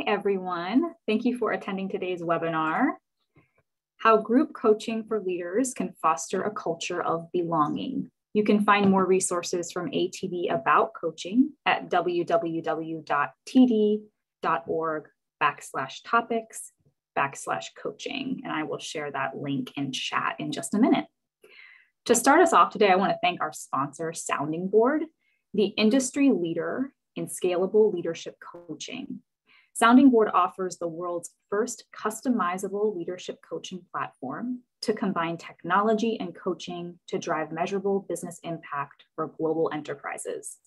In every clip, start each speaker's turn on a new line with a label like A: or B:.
A: Hi, everyone. Thank you for attending today's webinar, How Group Coaching for Leaders Can Foster a Culture of Belonging. You can find more resources from ATD about coaching at www.td.org/topics/coaching, and I will share that link in chat in just a minute. To start us off today, I want to thank our sponsor, Sounding Board, the industry leader in scalable leadership coaching. Sounding Board offers the world's first customizable leadership coaching platform to combine technology and coaching to drive measurable business impact for global enterprises.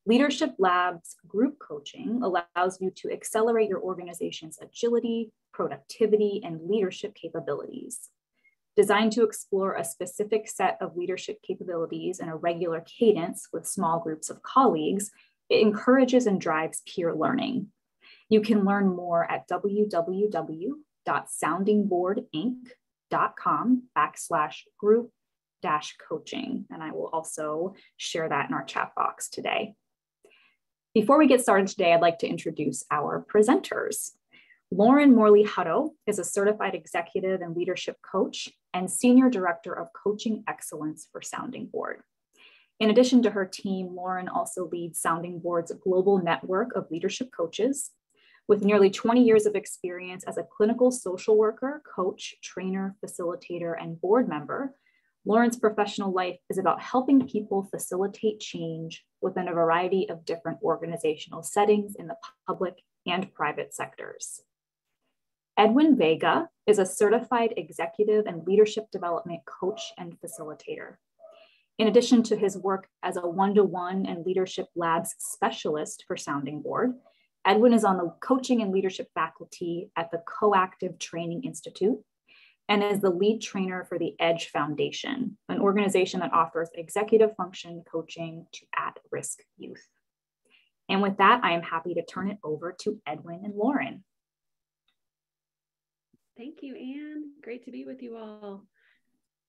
A: Leadership Labs group coaching allows you to accelerate your organization's agility, productivity, and leadership capabilities. Designed to explore a specific set of leadership capabilities in a regular cadence with small groups of colleagues, it encourages and drives peer learning. You can learn more at www.soundingboardinc.com/group-coaching. And I will also share that in our chat box today. Before we get started today, I'd like to introduce our presenters. Lauren Morley-Hutto is a certified executive and leadership coach and senior director of coaching excellence for Sounding Board. In addition to her team, Lauren also leads Sounding Board's global network of leadership coaches. With nearly 20 years of experience as a clinical social worker, coach, trainer, facilitator, and board member, Lauren's professional life is about helping people facilitate change within a variety of different organizational settings in the public and private sectors. Edwin Vega is a certified executive and leadership development coach and facilitator. In addition to his work as a one-to-one and leadership labs specialist for Sounding Board, Edwin is on the coaching and leadership faculty at the Coactive Training Institute and is the lead trainer for the EDGE Foundation, an organization that offers executive function coaching to at-risk youth. And with that, I am happy to turn it over to Edwin and Lauren.
B: Thank you, Anne. Great to be with you all.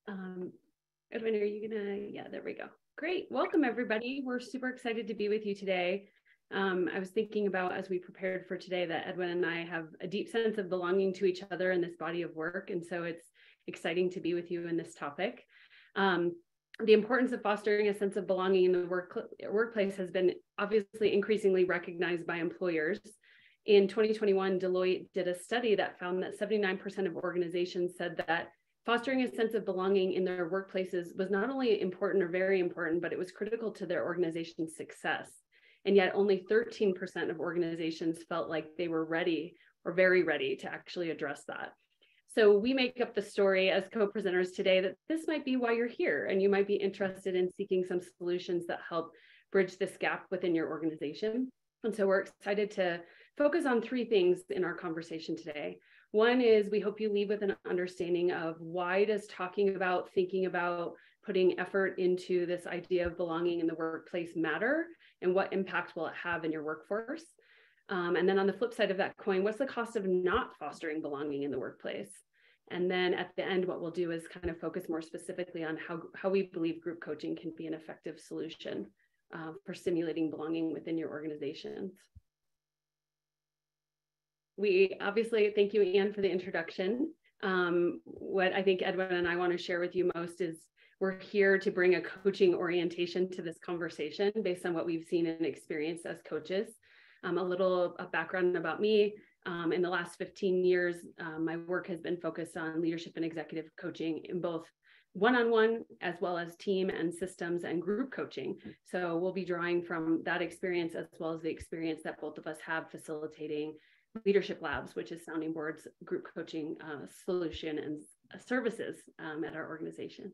B: Edwin, are you gonna, yeah, there we go. Great, welcome everybody. We're super excited to be with you today. I was thinking about as we prepared for today that Edwin and I have a deep sense of belonging to each other in this body of work. And so it's exciting to be with you in this topic. The importance of fostering a sense of belonging in the workplace has been obviously increasingly recognized by employers. In 2021, Deloitte did a study that found that 79% of organizations said that fostering a sense of belonging in their workplaces was not only important or very important, but it was critical to their organization's success. And yet only 13% of organizations felt like they were ready or very ready to actually address that. So we make up the story as co-presenters today that this might be why you're here, and you might be interested in seeking some solutions that help bridge this gap within your organization. And so we're excited to focus on three things in our conversation today. One is we hope you leave with an understanding of why does talking about, thinking about, putting effort into this idea of belonging in the workplace matter, and what impact will it have in your workforce? And then on the flip side of that coin, what's the cost of not fostering belonging in the workplace? And then at the end, what we'll do is kind of focus more specifically on how we believe group coaching can be an effective solution for stimulating belonging within your organizations. We obviously, thank you, Anne, for the introduction. What I think Edwin and I want to share with you most is we're here to bring a coaching orientation to this conversation based on what we've seen and experienced as coaches. A little background about me. In the last 15 years, my work has been focused on leadership and executive coaching in both one-on-one as well as team and systems and group coaching. So we'll be drawing from that experience as well as the experience that both of us have facilitating Leadership Labs, which is Sounding Board's group coaching solution and services at our organization.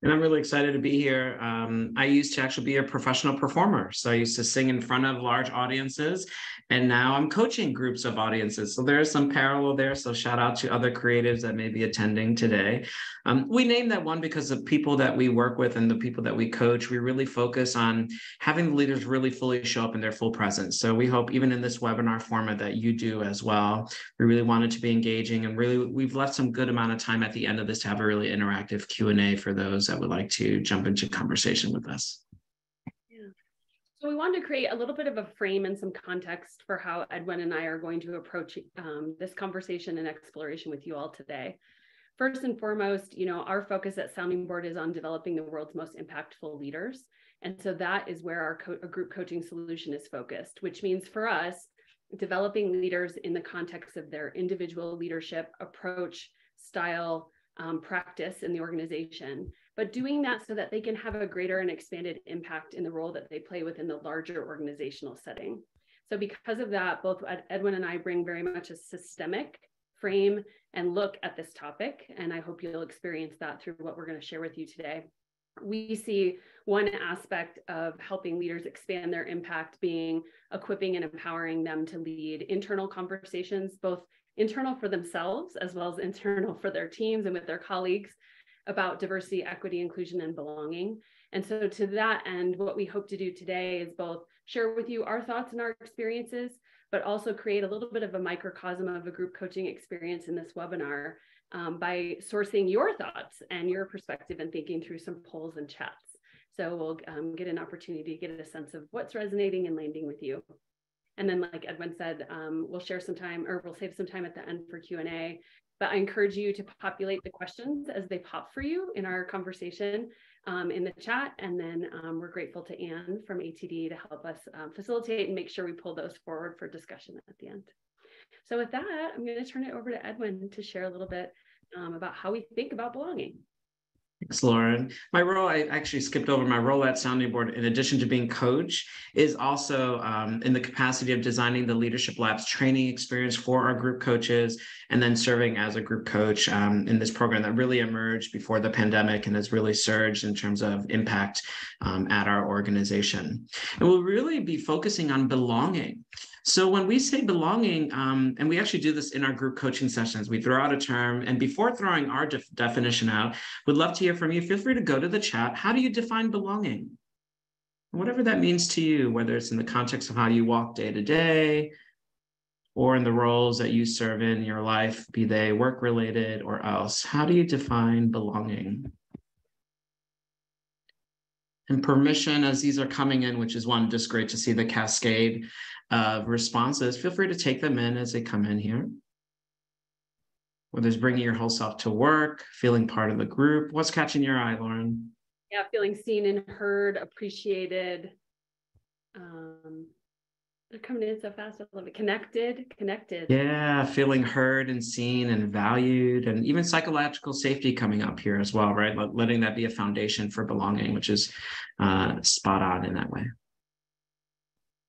C: And I'm really excited to be here. I used to actually be a professional performer. So I used to sing in front of large audiences, and now I'm coaching groups of audiences. So there is some parallel there. So shout out to other creatives that may be attending today. We named that one because the people that we work with and the people that we coach, we really focus on having the leaders really fully show up in their full presence. So we hope even in this webinar format that you do as well. We really want it to be engaging, and really we've left some good amount of time at the end of this to have a really interactive Q&A for those that would like to jump into conversation with us.
B: Yeah. So we wanted to create a little bit of a frame and some context for how Edwin and I are going to approach this conversation and exploration with you all today. First and foremost, our focus at Sounding Board is on developing the world's most impactful leaders. And so that is where our group coaching solution is focused, which means for us, developing leaders in the context of their individual leadership approach, style, practice in the organization, but doing that so that they can have a greater and expanded impact in the role that they play within the larger organizational setting. So because of that, both Edwin and I bring very much a systemic frame and look at this topic, and I hope you'll experience that through what we're going to share with you today. We see one aspect of helping leaders expand their impact being equipping and empowering them to lead internal conversations, both internal for themselves as well as internal for their teams and with their colleagues about diversity, equity, inclusion, and belonging. And so to that end, what we hope to do today is both share with you our thoughts and our experiences, but also create a little bit of a microcosm of a group coaching experience in this webinar by sourcing your thoughts and your perspective and thinking through some polls and chats. So we'll get an opportunity to get a sense of what's resonating and landing with you. And then, like Edwin said, we'll share some time, or we'll save some time at the end for Q&A. But I encourage you to populate the questions as they pop for you in our conversation in the chat. And then we're grateful to Anne from ATD to help us facilitate and make sure we pull those forward for discussion at the end. So with that, I'm going to turn it over to Edwin to share a little bit about how we think about belonging.
C: Thanks, Lauren. My role, I actually skipped over my role at Sounding Board, in addition to being coach, is also in the capacity of designing the Leadership Labs training experience for our group coaches, and then serving as a group coach in this program that really emerged before the pandemic and has really surged in terms of impact at our organization. And we'll really be focusing on belonging. So when we say belonging, and we actually do this in our group coaching sessions, we throw out a term, and before throwing our definition out, we'd love to hear from you. Feel free to go to the chat. How do you define belonging? Whatever that means to you, whether it's in the context of how you walk day to day, or in the roles that you serve in your life, be they work-related or else. How do you define belonging? And permission, as these are coming in, which is one, just great to see the cascade of responses. Feel free to take them in as they come in here. Whether it's bringing your whole self to work, feeling part of the group. What's catching your eye, Lauren?
B: Yeah, feeling seen and heard, appreciated. They're coming in so fast. I love it. Connected.
C: Yeah, feeling heard and seen and valued, and even psychological safety coming up here as well, right? Letting that be a foundation for belonging, which is spot on in that way.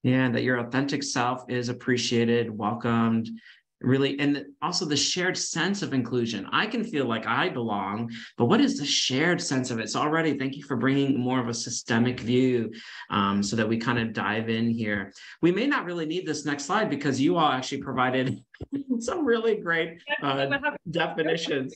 C: Yeah, that your authentic self is appreciated, welcomed, really, and also the shared sense of inclusion. I can feel like I belong, but what is the shared sense of it? So already, thank you for bringing more of a systemic view so that we kind of dive in here. We may not really need this next slide because you all actually provided some really great definitions,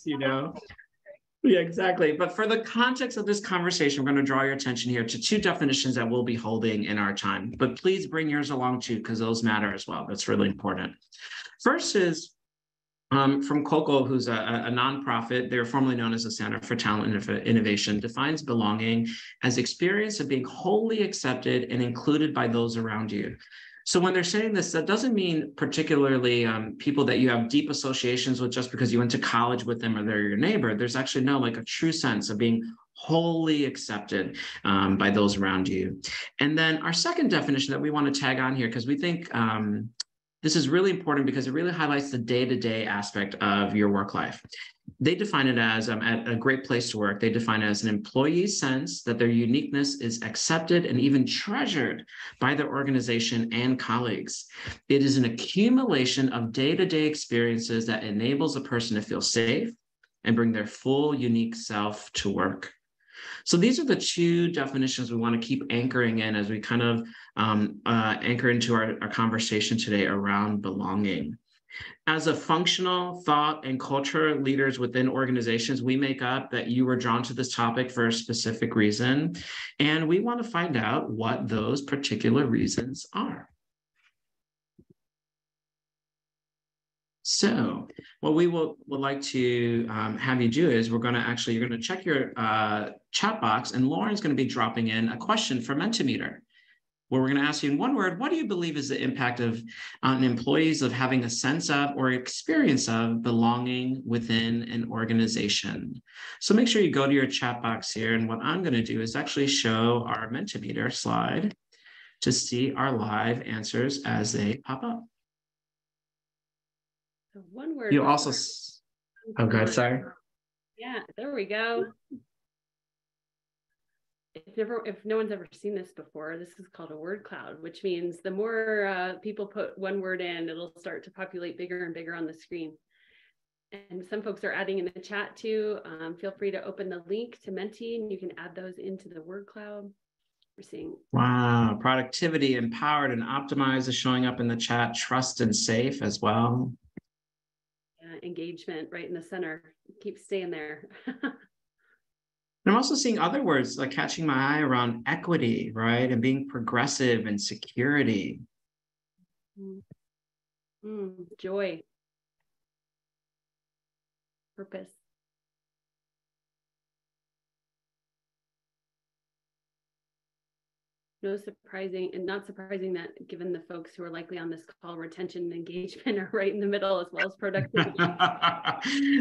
C: Yeah, exactly. But for the context of this conversation, we're going to draw your attention here to two definitions that we'll be holding in our time. But please bring yours along too, because those matter as well. That's really important. First is from COCO, who's a nonprofit. They're formerly known as the Center for Talent Innovation, defines belonging as experience of being wholly accepted and included by those around you. So when they're saying this, that doesn't mean particularly people that you have deep associations with just because you went to college with them or they're your neighbor. There's actually a true sense of being wholly accepted by those around you. And then our second definition that we want to tag on here, because we think this is really important because it really highlights the day-to-day aspect of your work life. They define it as, at a great place to work, they define it as an employee's sense that their uniqueness is accepted and even treasured by their organization and colleagues. It is an accumulation of day-to-day experiences that enables a person to feel safe and bring their full unique self to work. So these are the two definitions we want to keep anchoring in as we kind of anchor into our conversation today around belonging. As a functional thought and culture leaders within organizations, we make up that you were drawn to this topic for a specific reason, and we want to find out what those particular reasons are. So what we would like to have you do is you're going to check your chat box, and Lauren's going to be dropping in a question for Mentimeter. where we're going to ask you in one word, what do you believe is the impact on employees of having a sense of or experience of belonging within an organization? So make sure you go to your chat box here. And what I'm going to do is actually show our Mentimeter slide to see our live answers as they pop up.
B: So one word.
C: You also, oh, God, sorry.
B: Yeah, there we go. If no one's ever seen this before, this is called a word cloud, which means the more people put one word in, it'll start to populate bigger and bigger on the screen. And some folks are adding in the chat too. Feel free to open the link to Menti and you can add those into the word cloud. We're seeing.
C: Wow, productivity, empowered and optimized is showing up in the chat. Trust and safe as well.
B: Engagement right in the center. Keep staying there.
C: I'm also seeing other words like catching my eye around equity, right? And being progressive and security.
B: Joy. Purpose. No surprising and not surprising that given the folks who are likely on this call, retention and engagement are right in the middle as well as productivity.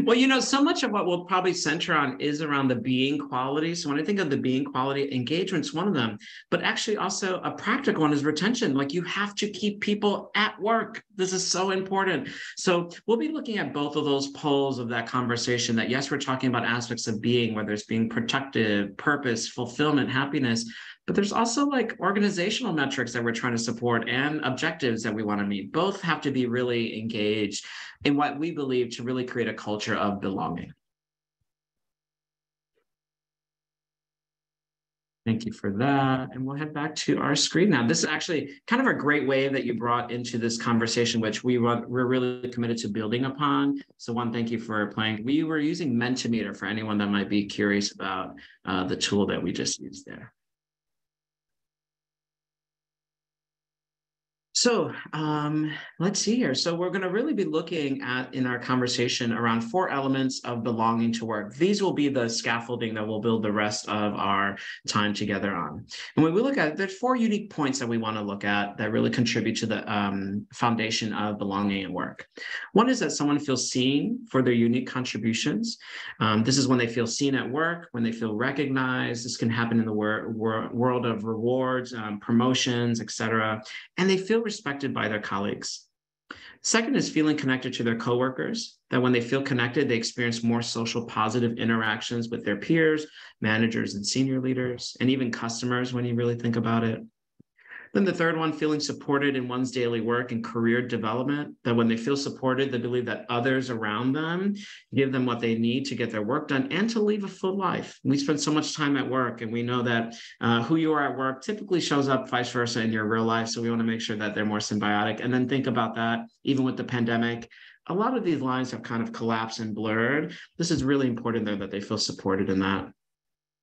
C: Well, so much of what we'll probably center on is around the being quality. So when I think of the being quality, engagement's one of them, but actually also a practical one is retention. Like you have to keep people at work. This is so important. So we'll be looking at both of those poles of that conversation that, yes, we're talking about aspects of being, whether it's being productive, purpose, fulfillment, happiness, but there's also like organizational metrics that we're trying to support and objectives that we want to meet. Both have to be really engaged in what we believe to really create a culture of belonging. Thank you for that. And we'll head back to our screen now. This is actually kind of a great wave that you brought into this conversation, which we're really committed to building upon. So one, thank you for playing. We were using Mentimeter for anyone that might be curious about the tool that we just used there. So let's see here. So we're going to really be looking at in our conversation around 4 elements of belonging to work. These will be the scaffolding that we'll build the rest of our time together on. And when we look at it, there's 4 unique points that we want to look at that really contribute to the foundation of belonging at work. One is that someone feels seen for their unique contributions. This is when they feel seen at work, when they feel recognized. This can happen in the world of rewards, promotions, etc. And they feel respected by their colleagues. Second is feeling connected to their coworkers, that when they feel connected, they experience more social positive interactions with their peers, managers, and senior leaders, and even customers when you really think about it. Then the third one, feeling supported in one's daily work and career development, that when they feel supported, they believe that others around them give them what they need to get their work done and to live a full life. We spend so much time at work, and we know that who you are at work typically shows up vice versa in your real life. So we want to make sure that they're more symbiotic. And then think about that, even with the pandemic, a lot of these lines have kind of collapsed and blurred. This is really important though, that they feel supported in that.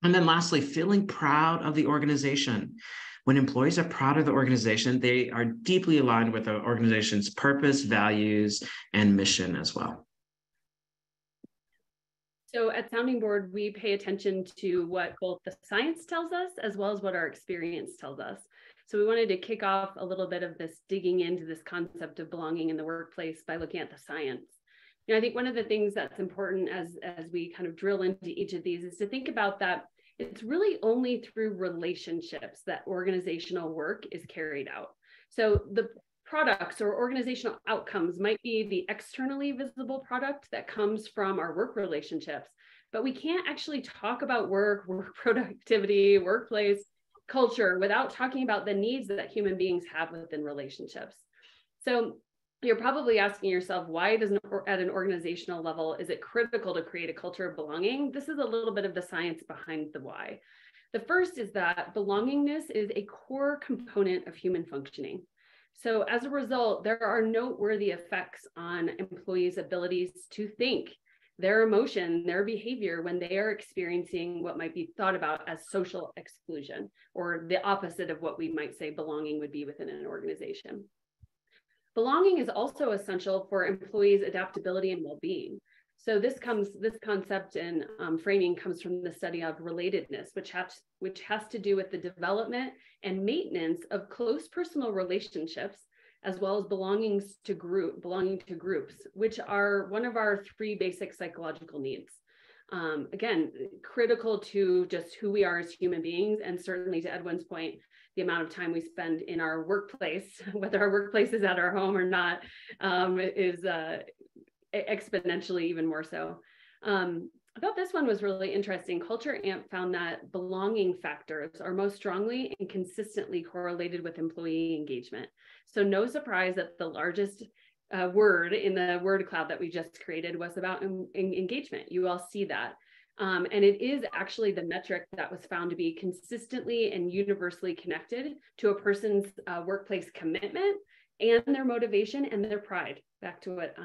C: And then lastly, feeling proud of the organization. When employees are proud of the organization, they are deeply aligned with the organization's purpose, values, and mission as well.
B: So at Sounding Board, we pay attention to what both the science tells us as well as what our experience tells us. So we wanted to kick off a little bit of this digging into this concept of belonging in the workplace by looking at the science. I think one of the things that's important as we kind of drill into each of these is to think about that it's really only through relationships that organizational work is carried out. So the products or organizational outcomes might be the externally visible product that comes from our work relationships, but we can't actually talk about work productivity, workplace culture without talking about the needs that human beings have within relationships. So you're probably asking yourself, why doesn't at an organizational level, is it critical to create a culture of belonging? This is a little bit of the science behind the why. The first is that belongingness is a core component of human functioning. So as a result, there are noteworthy effects on employees' abilities to think, their emotion, their behavior when they are experiencing what might be thought about as social exclusion, or the opposite of what we might say belonging would be within an organization. Belonging is also essential for employees' adaptability and well-being. So this concept and framing comes from the study of relatedness, which has to do with the development and maintenance of close personal relationships, as well as belonging to groups, which are one of our 3 basic psychological needs. Again, critical to just who we are as human beings, and certainly to Edwin's point, the amount of time we spend in our workplace, whether our workplace is at our home or not, is exponentially even more so. I thought this one was really interesting. Culture Amp found that belonging factors are most strongly and consistently correlated with employee engagement. So no surprise that the largest word in the word cloud that we just created was about engagement. You all see that. And it is actually the metric that was found to be consistently and universally connected to a person's workplace commitment and their motivation and their pride, back to what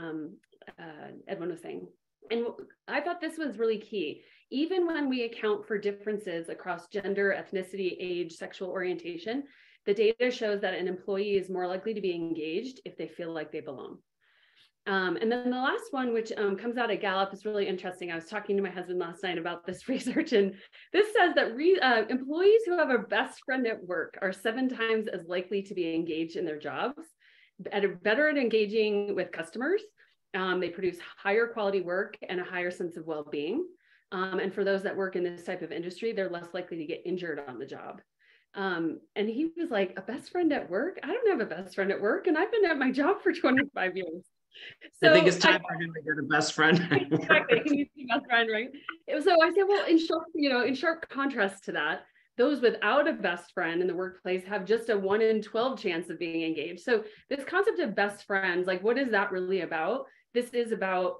B: Edwin was saying. And I thought this was really key. Even when we account for differences across gender, ethnicity, age, sexual orientation, the data shows that an employee is more likely to be engaged if they feel like they belong. And then the last one, which comes out of Gallup, is really interesting. I was talking to my husband last night about this research, and this says that employees who have a best friend at work are 7 times as likely to be engaged in their jobs, better at engaging with customers. They produce higher quality work and a higher sense of well-being. And for those that work in this type of industry, they're less likely to get injured on the job. And he was like, a best friend at work? I don't have a best friend at work, and I've been at my job for 25 years.
C: So I think it's time for him to get a best friend.
B: Exactly, he needs a best friend, right? So I said, well, in sharp contrast to that, those without a best friend in the workplace have just a 1 in 12 chance of being engaged. So this concept of best friends, like, what is that really about? This is about,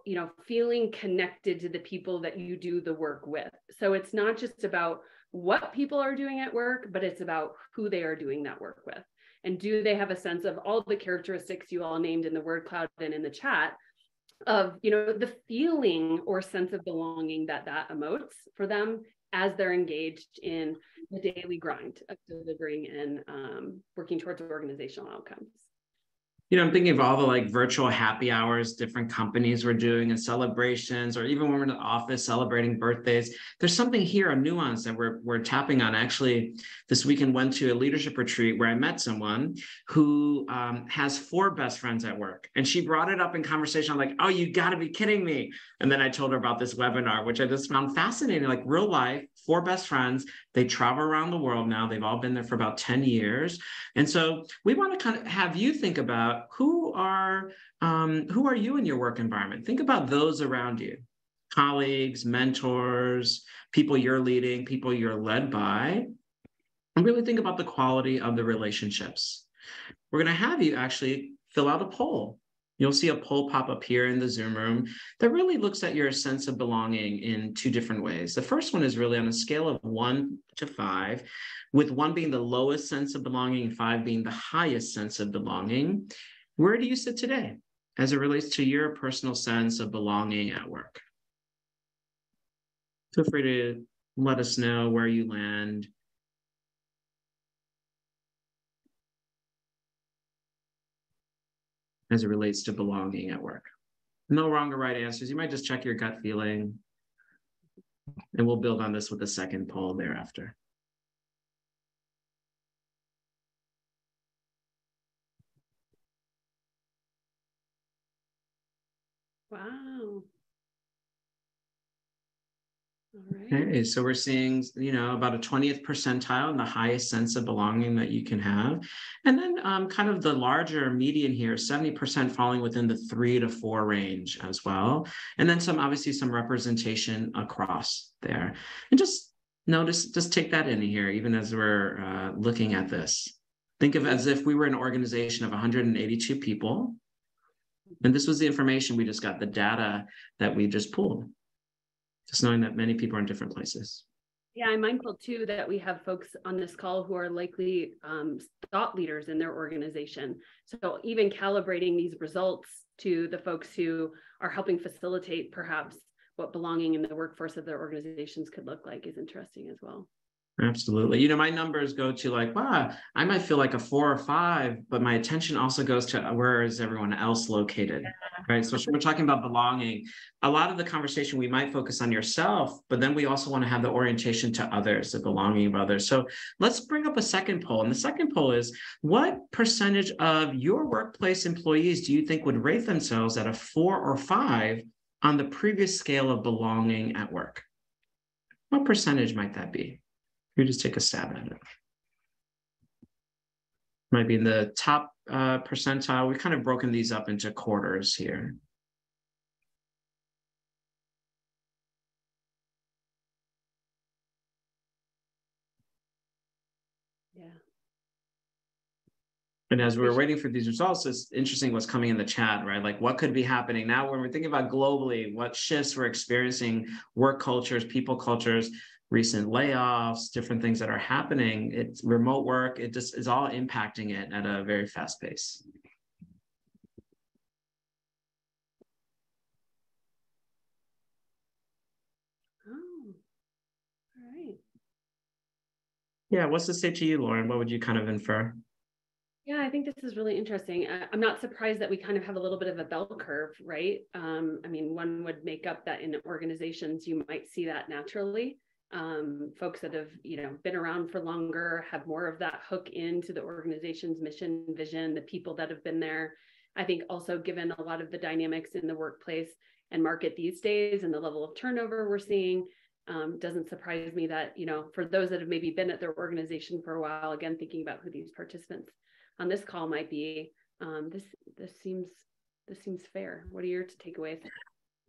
B: feeling connected to the people that you do the work with. So it's not just about what people are doing at work, but it's about who they are doing that work with. And do they have a sense of all the characteristics you all named in the word cloud and in the chat of, the feeling or sense of belonging that emotes for them as they're engaged in the daily grind of delivering and working towards organizational outcomes.
C: I'm thinking of all the virtual happy hours different companies were doing and celebrations, or even when we're in the office celebrating birthdays. There's something here, a nuance that we're tapping on. Actually, this weekend went to a leadership retreat where I met someone who has 4 best friends at work. And she brought it up in conversation. I'm like, oh, you got to be kidding me. And then I told her about this webinar, which I just found fascinating, real life, 4 best friends. They travel around the world now. They've all been there for about 10 years. And so we want to kind of have you think about who are you in your work environment? Think about those around you, colleagues, mentors, people you're leading, people you're led by, and really think about the quality of the relationships. We're going to have you actually fill out a poll. You'll see a poll pop up here in the Zoom room that really looks at your sense of belonging in 2 different ways. The first one is really on a scale of 1 to 5, with 1 being the lowest sense of belonging and 5 being the highest sense of belonging. Where do you sit today as it relates to your personal sense of belonging at work? Feel free to let us know where you land. As it relates to belonging at work. No wrong or right answers. You might just check your gut feeling. And we'll build on this with the second poll thereafter.
B: Wow. All right.
C: Okay, so we're seeing, about a 20th percentile in the highest sense of belonging that you can have. And then kind of the larger median here, 70% falling within the 3 to 4 range as well. And then obviously some representation across there. And just take that in here, even as we're looking at this. Think of it as if we were an organization of 182 people. And this was the information we just got, the data that we just pulled. Just knowing that many people are in different places.
B: Yeah, I'm mindful too that we have folks on this call who are likely thought leaders in their organization. So even calibrating these results to the folks who are helping facilitate perhaps what belonging in the workforce of their organizations could look like is interesting as well.
C: Absolutely. You know, my numbers go to like, wow, I might feel like a 4 or 5, but my attention also goes to where is everyone else located, right? So we're talking about belonging. A lot of the conversation, we might focus on yourself, but then we also want to have the orientation to others, the belonging of others. So let's bring up a second poll. And the second poll is, what percentage of your workplace employees do you think would rate themselves at a 4 or 5 on the previous scale of belonging at work? What percentage might that be? You just take a stab at it. Might be in the top percentile. We've kind of broken these up into quarters here.
B: Yeah.
C: And as we were waiting for these results, it's interesting what's coming in the chat, right? Like what could be happening now when we're thinking about globally, what shifts we're experiencing, work cultures, people cultures, recent layoffs, different things that are happening. It's remote work. It just is all impacting it at a very fast pace.
B: Oh, all right.
C: Yeah, what's this say to you, Lauren? What would you kind of infer?
B: Yeah, I think this is really interesting. I'm not surprised that we kind of have a little bit of a bell curve, right? I mean, one would make up that in organizations, you might see that naturally. Folks that have, been around for longer have more of that hook into the organization's mission, vision, the people that have been there. I think also given a lot of the dynamics in the workplace and market these days and the level of turnover we're seeing, doesn't surprise me that, for those that have maybe been at their organization for a while, again, thinking about who these participants on this call might be, this seems fair. What are your takeaways?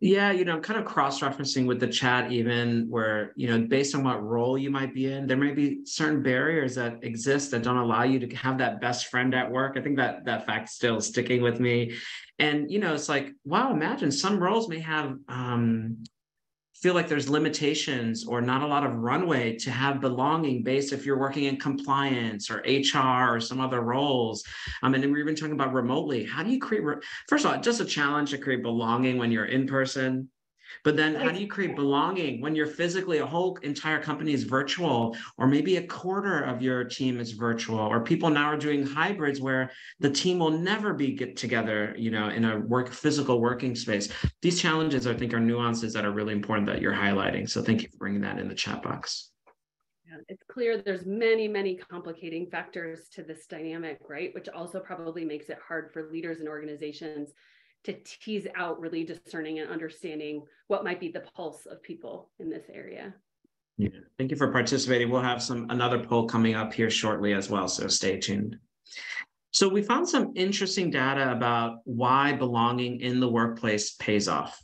C: Yeah, I'm kind of cross-referencing with the chat even where, based on what role you might be in, there may be certain barriers that exist that don't allow you to have that best friend at work. I think that fact still sticking with me. And, it's like, wow, imagine some roles may have, feel like there's limitations or not a lot of runway to have belonging based if you're working in compliance or HR or some other roles. And then we're even talking about remotely. How do you create, first of all, just a challenge to create belonging when you're in person. But then how do you create belonging when you're physically, a whole entire company is virtual, or maybe a quarter of your team is virtual, or people now are doing hybrids where the team will never be get together, in a physical working space. These challenges, I think, are nuances that are really important that you're highlighting. So thank you for bringing that in the chat box.
B: Yeah, it's clear there's many, many complicating factors to this dynamic, right? Which also probably makes it hard for leaders and organizations to tease out really discerning and understanding what might be the pulse of people in this area.
C: Yeah, thank you for participating. We'll have another poll coming up here shortly as well, so stay tuned. So we found some interesting data about why belonging in the workplace pays off.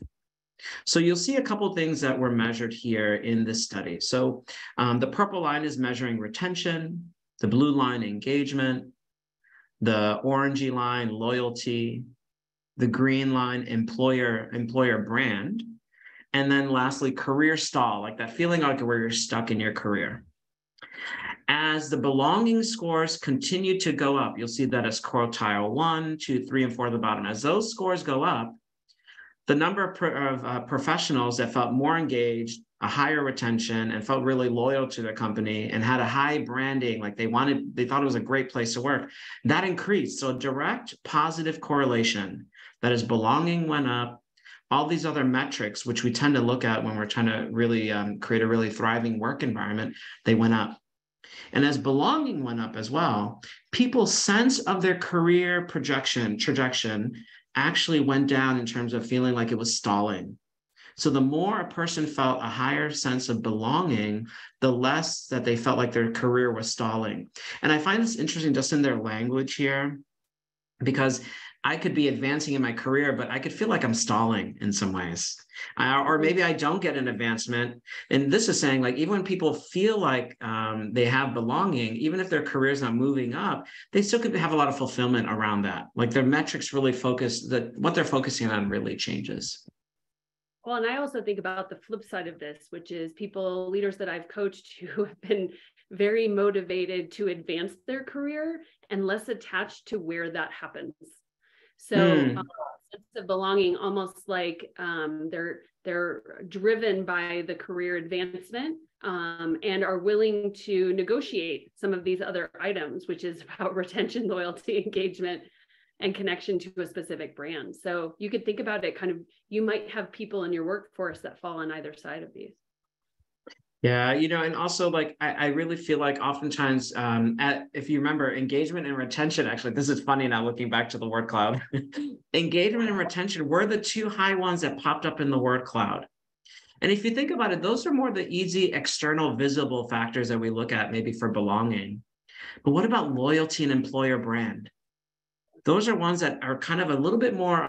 C: So you'll see a couple of things that were measured here in this study. So the purple line is measuring retention, the blue line engagement, the orangey line loyalty, the green line employer brand, and then lastly career stall, like that feeling like where you're stuck in your career. As the belonging scores continue to go up, you'll see that as quartile 1, 2, 3, and 4 at the bottom. As those scores go up, the number of professionals that felt more engaged, a higher retention, and felt really loyal to their company and had a high branding, like they thought it was a great place to work, that increased. So a direct positive correlation, that is belonging went up, all these other metrics, which we tend to look at when we're trying to really create a really thriving work environment, they went up. And as belonging went up as well, people's sense of their career trajectory actually went down in terms of feeling like it was stalling. So the more a person felt a higher sense of belonging, the less that they felt like their career was stalling. And I find this interesting just in their language here, because I could be advancing in my career, but I could feel like I'm stalling in some ways. Or maybe I don't get an advancement. And this is saying, like, even when people feel like they have belonging, even if their career is not moving up, they still could have a lot of fulfillment around that. Like their metrics really focus, that what they're focusing on really changes.
B: Well, and I also think about the flip side of this, which is leaders that I've coached who have been very motivated to advance their career and less attached to where that happens. So sense of belonging, almost like they're driven by the career advancement, and are willing to negotiate some of these other items, which is about retention, loyalty, engagement, and connection to a specific brand. So you could think about it kind of, you might have people in your workforce that fall on either side of these.
C: Yeah, and also like I really feel like oftentimes, if you remember, engagement and retention, actually, this is funny now looking back to the word cloud. Engagement and retention were the two high ones that popped up in the word cloud. And if you think about it, those are more the easy external visible factors that we look at maybe for belonging. But what about loyalty and employer brand? Those are ones that are kind of a little bit more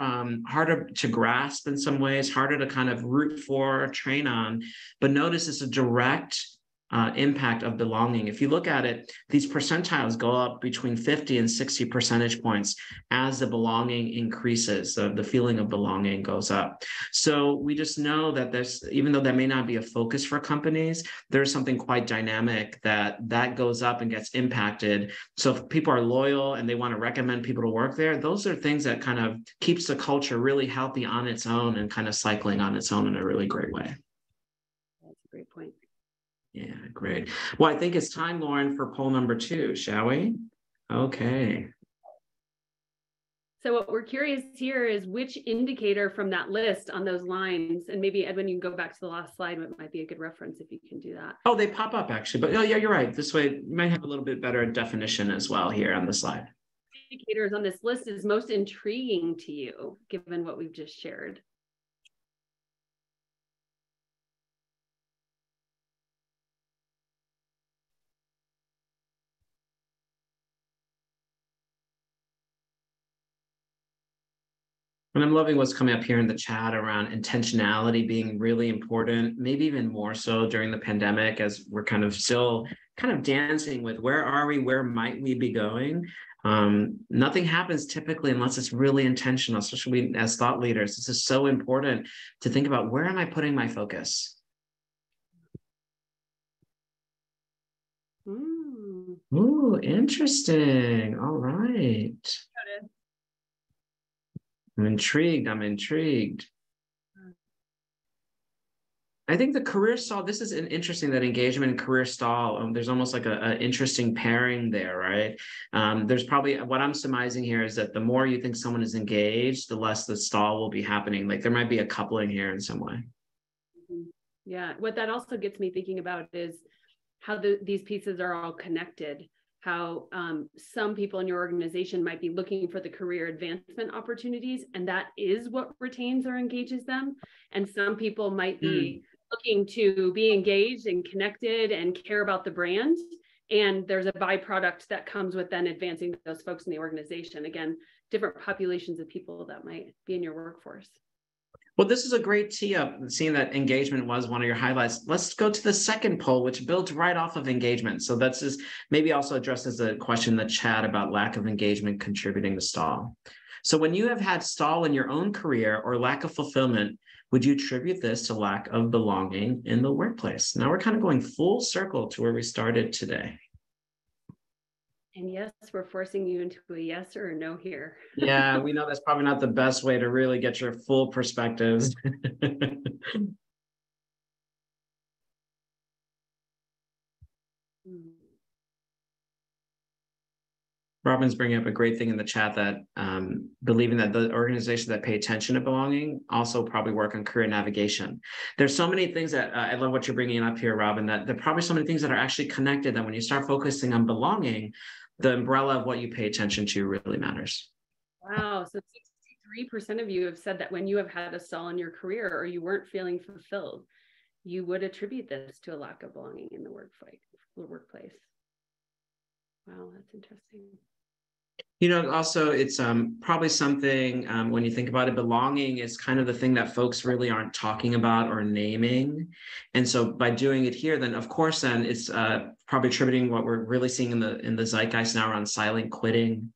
C: harder to grasp in some ways, harder to kind of root for or train on. But notice it's a direct impact of belonging. If you look at it, these percentiles go up between 50 and 60 percentage points as the belonging increases. The feeling of belonging goes up. So we just know that there's, even though that may not be a focus for companies, there's something quite dynamic that goes up and gets impacted. So if people are loyal and they want to recommend people to work there, those are things that kind of keeps the culture really healthy on its own and kind of cycling on its own in a really great way.
B: That's a great point.
C: Yeah, great. Well, I think it's time, Lauren, for poll number 2, shall we? Okay.
B: So what we're curious here is which indicator from that list on those lines, and maybe Edwin, you can go back to the last slide, it might be a good reference if you can do that.
C: Oh, they pop up actually, but oh yeah, you're right. This way you might have a little bit better definition as well here on the slide.
B: Indicators on this list is most intriguing to you, given what we've just shared.
C: And I'm loving what's coming up here in the chat around intentionality being really important, maybe even more so during the pandemic, as we're kind of still kind of dancing with where are we, where might we be going? Nothing happens typically unless it's really intentional, especially as thought leaders. This is so important to think about, where am I putting my focus? Ooh, interesting. All right. I'm intrigued. I think the career stall, this is an interesting, that engagement and career stall, there's almost like an interesting pairing there, right? There's probably, what I'm surmising here is that the more you think someone is engaged, the less the stall will be happening. Like there might be a coupling here in some way.
B: Yeah, what that also gets me thinking about is how these pieces are all connected. How some people in your organization might be looking for the career advancement opportunities, and that is what retains or engages them. And some people might be looking to be engaged and connected and care about the brand. And there's a byproduct that comes with then advancing those folks in the organization. Again, different populations of people that might be in your workforce.
C: Well, this is a great tee up, seeing that engagement was one of your highlights. Let's go to the second poll, which builds right off of engagement. So that's just maybe also addresses the question in the chat about lack of engagement contributing to stall. So when you have had stall in your own career or lack of fulfillment, would you attribute this to lack of belonging in the workplace? Now we're kind of going full circle to where we started today.
B: And yes, we're forcing you into a yes or a no here.
C: Yeah, we know that's probably not the best way to really get your full perspectives. Robin's bringing up a great thing in the chat, that believing that the organizations that pay attention to belonging also probably work on career navigation. There's so many things that I love what you're bringing up here, Robin, that there are probably so many things that are actually connected that when you start focusing on belonging, the umbrella of what you pay attention to really matters.
B: Wow. So 63% of you have said that when you have had a stall in your career or you weren't feeling fulfilled, you would attribute this to a lack of belonging in the workplace. Wow, that's interesting.
C: You know, also it's probably something when you think about it, belonging is kind of the thing that folks really aren't talking about or naming. And so by doing it here, then of course, then it's probably attributing what we're really seeing in the zeitgeist now around silent quitting,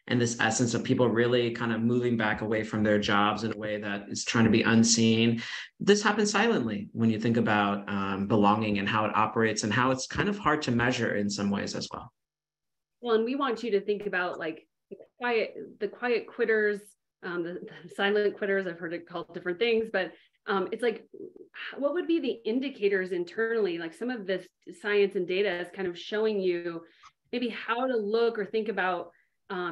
C: and this essence of people really kind of moving back away from their jobs in a way that is trying to be unseen. This happens silently when you think about belonging and how it operates and how it's kind of hard to measure in some ways as well.
B: Well, and we want you to think about like the quiet quitters the silent quitters. I've heard it called different things, but it's like, what would be the indicators internally? Like some of this science and data is kind of showing you maybe how to look or think about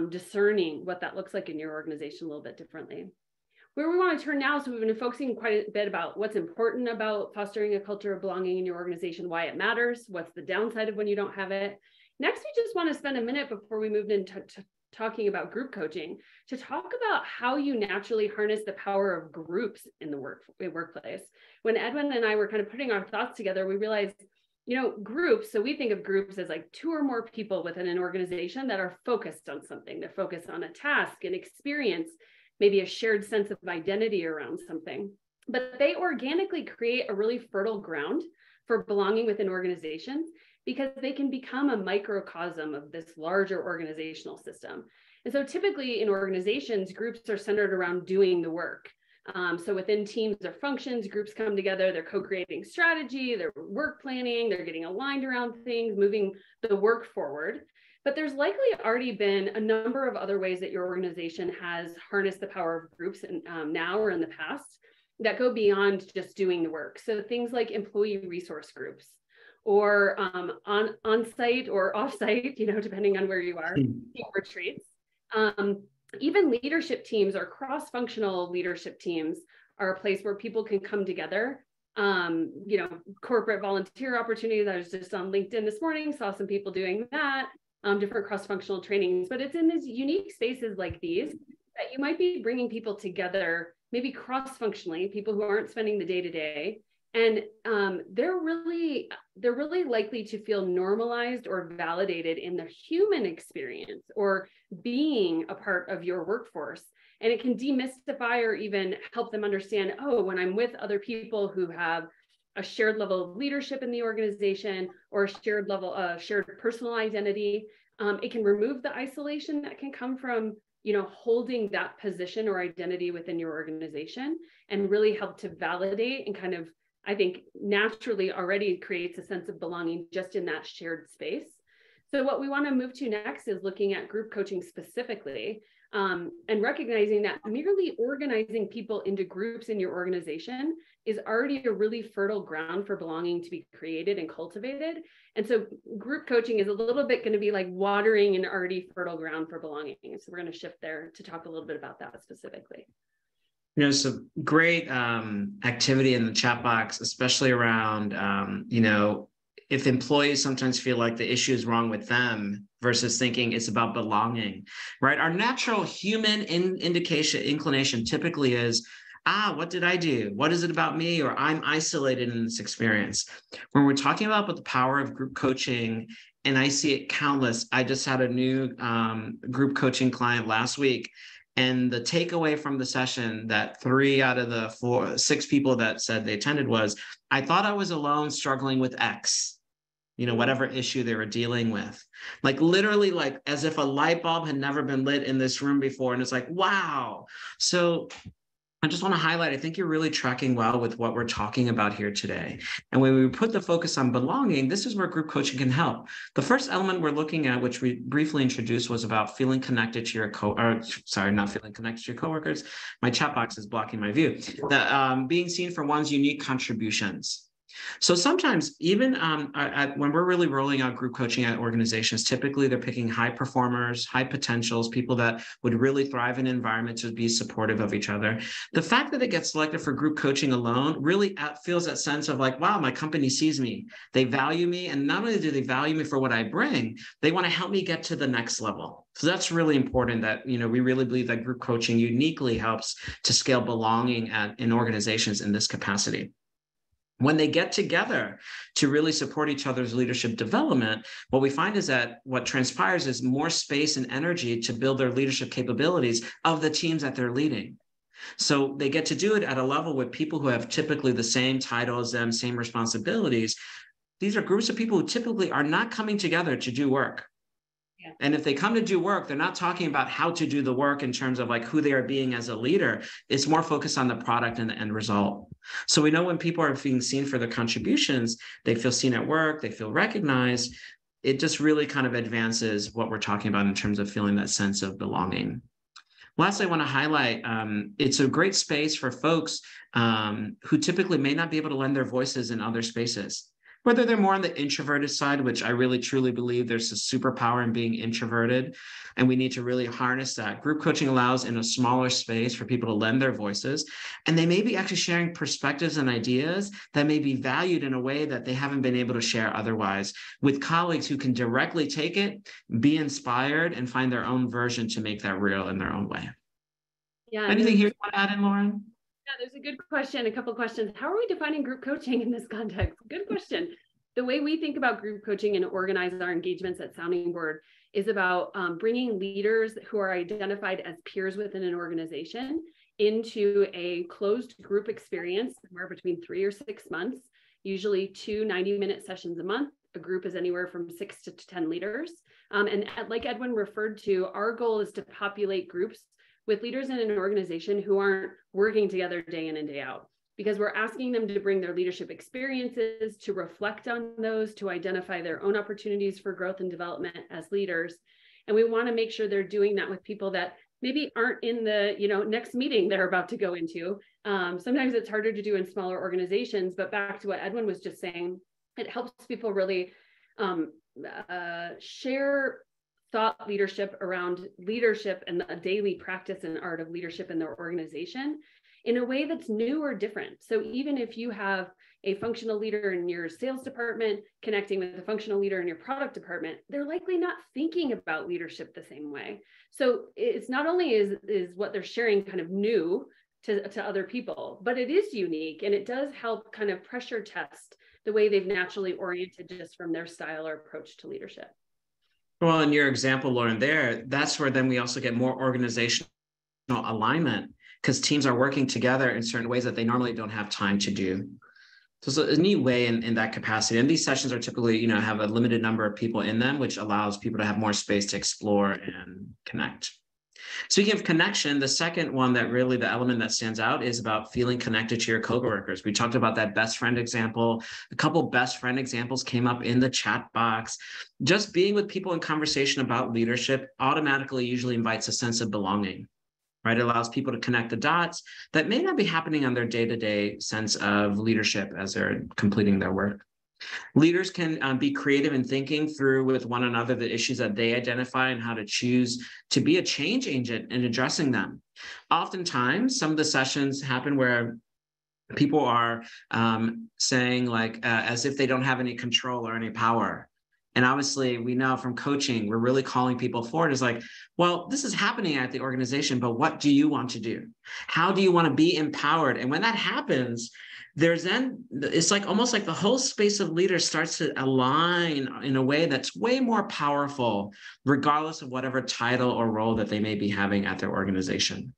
B: discerning what that looks like in your organization a little bit differently. Where we want to turn now, so we've been focusing quite a bit about what's important about fostering a culture of belonging in your organization, why it matters, what's the downside of when you don't have it. Next, we just want to spend a minute before we move into talking about group coaching to talk about how you naturally harness the power of groups in the workplace. When Edwin and I were kind of putting our thoughts together, we realized, groups, so we think of groups as like 2 or more people within an organization that are focused on something. They're focused on a task, an experience, maybe a shared sense of identity around something. But they organically create a really fertile ground for belonging within organizations because they can become a microcosm of this larger organizational system. And so typically in organizations, groups are centered around doing the work. So within teams or functions, groups come together, they're co-creating strategy, they're work planning, they're getting aligned around things, moving the work forward. But there's likely already been a number of other ways that your organization has harnessed the power of groups now or in the past that go beyond just doing the work. So things like employee resource groups or on-site or off-site, depending on where you are, team retreats. Even leadership teams or cross-functional leadership teams are a place where people can come together. Corporate volunteer opportunities. I was just on LinkedIn this morning, saw some people doing that. Different cross-functional trainings, but it's in these unique spaces like these that you might be bringing people together, maybe cross-functionally, people who aren't spending the day-to-day, and they're really likely to feel normalized or validated in their human experience or being a part of your workforce. And it can demystify or even help them understand, oh, when I'm with other people who have a shared level of leadership in the organization or a shared level of shared personal identity. It can remove the isolation that can come from, holding that position or identity within your organization and really help to validate and kind of, I think, naturally already creates a sense of belonging just in that shared space. So what we want to move to next is looking at group coaching specifically. And recognizing that merely organizing people into groups in your organization is already a really fertile ground for belonging to be created and cultivated. And so group coaching is a little bit going to be like watering an already fertile ground for belonging. So we're going to shift there to talk a little bit about that specifically.
C: Some great activity in the chat box, especially around, if employees sometimes feel like the issue is wrong with them versus thinking it's about belonging, right? Our natural human inclination typically is, what did I do? What is it about me? Or I'm isolated in this experience. When we're talking about the power of group coaching, and I see it countless. I just had a new group coaching client last week. And the takeaway from the session that 3 out of the 6 people that said they attended was, I thought I was alone struggling with X. Whatever issue they were dealing with, like literally like as if a light bulb had never been lit in this room before. And it's like, wow. So I just want to highlight, I think you're really tracking well with what we're talking about here today. And when we put the focus on belonging, this is where group coaching can help. The first element we're looking at, which we briefly introduced, was about feeling connected to your not feeling connected to your coworkers. My chat box is blocking my view. Being seen for one's unique contributions. So sometimes even when we're really rolling out group coaching at organizations, typically they're picking high performers, high potentials, people that would really thrive in an environment to be supportive of each other. The fact that they get selected for group coaching alone really feels that sense of like, wow, my company sees me, they value me. And not only do they value me for what I bring, they want to help me get to the next level. So that's really important that, we really believe that group coaching uniquely helps to scale belonging in organizations in this capacity. When they get together to really support each other's leadership development, what we find is that what transpires is more space and energy to build their leadership capabilities of the teams that they're leading. So they get to do it at a level with people who have typically the same title as them, same responsibilities. These are groups of people who typically are not coming together to do work. Yeah. And if they come to do work, they're not talking about how to do the work in terms of like who they are being as a leader. It's more focused on the product and the end result. So we know when people are being seen for their contributions, they feel seen at work, they feel recognized. It just really kind of advances what we're talking about in terms of feeling that sense of belonging. Lastly, I want to highlight, it's a great space for folks who typically may not be able to lend their voices in other spaces. Whether they're more on the introverted side, which I really truly believe there's a superpower in being introverted, and we need to really harness that. Group coaching allows in a smaller space for people to lend their voices, and they may be actually sharing perspectives and ideas that may be valued in a way that they haven't been able to share otherwise, with colleagues who can directly take it, be inspired, and find their own version to make that real in their own way.
B: Yeah.
C: Anything here you want to add in, Lauren?
B: Yeah, there's a good question, a couple of questions. How are we defining group coaching in this context? Good question. The way we think about group coaching and organize our engagements at Sounding Board is about bringing leaders who are identified as peers within an organization into a closed group experience, somewhere between 3 or 6 months, usually 2 90-minute sessions a month. A group is anywhere from 6 to 10 leaders. And like Edwin referred to, our goal is to populate groups with leaders in an organization who aren't working together day in and day out, because we're asking them to bring their leadership experiences, to reflect on those, to identify their own opportunities for growth and development as leaders. And we want to make sure they're doing that with people that maybe aren't in the next meeting they're about to go into. Sometimes it's harder to do in smaller organizations, but back to what Edwin was just saying, it helps people really share thought leadership around leadership and the daily practice and art of leadership in their organization in a way that's new or different. So even if you have a functional leader in your sales department connecting with a functional leader in your product department, they're likely not thinking about leadership the same way. So it's not only is what they're sharing kind of new to other people, but it is unique, and it does help kind of pressure test the way they've naturally oriented just from their style or approach to leadership.
C: Well, in your example, Lauren, that's where then we also get more organizational alignment, because teams are working together in certain ways that they normally don't have time to do. So it's a neat way in that capacity. And these sessions are typically, have a limited number of people in them, which allows people to have more space to explore and connect. Speaking of connection, the second one that really the element that stands out is about feeling connected to your coworkers. We talked about that best friend example. A couple best friend examples came up in the chat box. Just being with people in conversation about leadership automatically usually invites a sense of belonging, right? It allows people to connect the dots that may not be happening on their day-to-day sense of leadership as they're completing their work. Leaders can be creative in thinking through with one another the issues that they identify and how to choose to be a change agent in addressing them. Oftentimes, some of the sessions happen where people are saying as if they don't have any control or any power. And obviously, we know from coaching, we're really calling people forward is well, this is happening at the organization, but what do you want to do? How do you want to be empowered? And when that happens, it's almost like the whole space of leaders starts to align in a way that's way more powerful, regardless of whatever title or role that they may be having at their organization.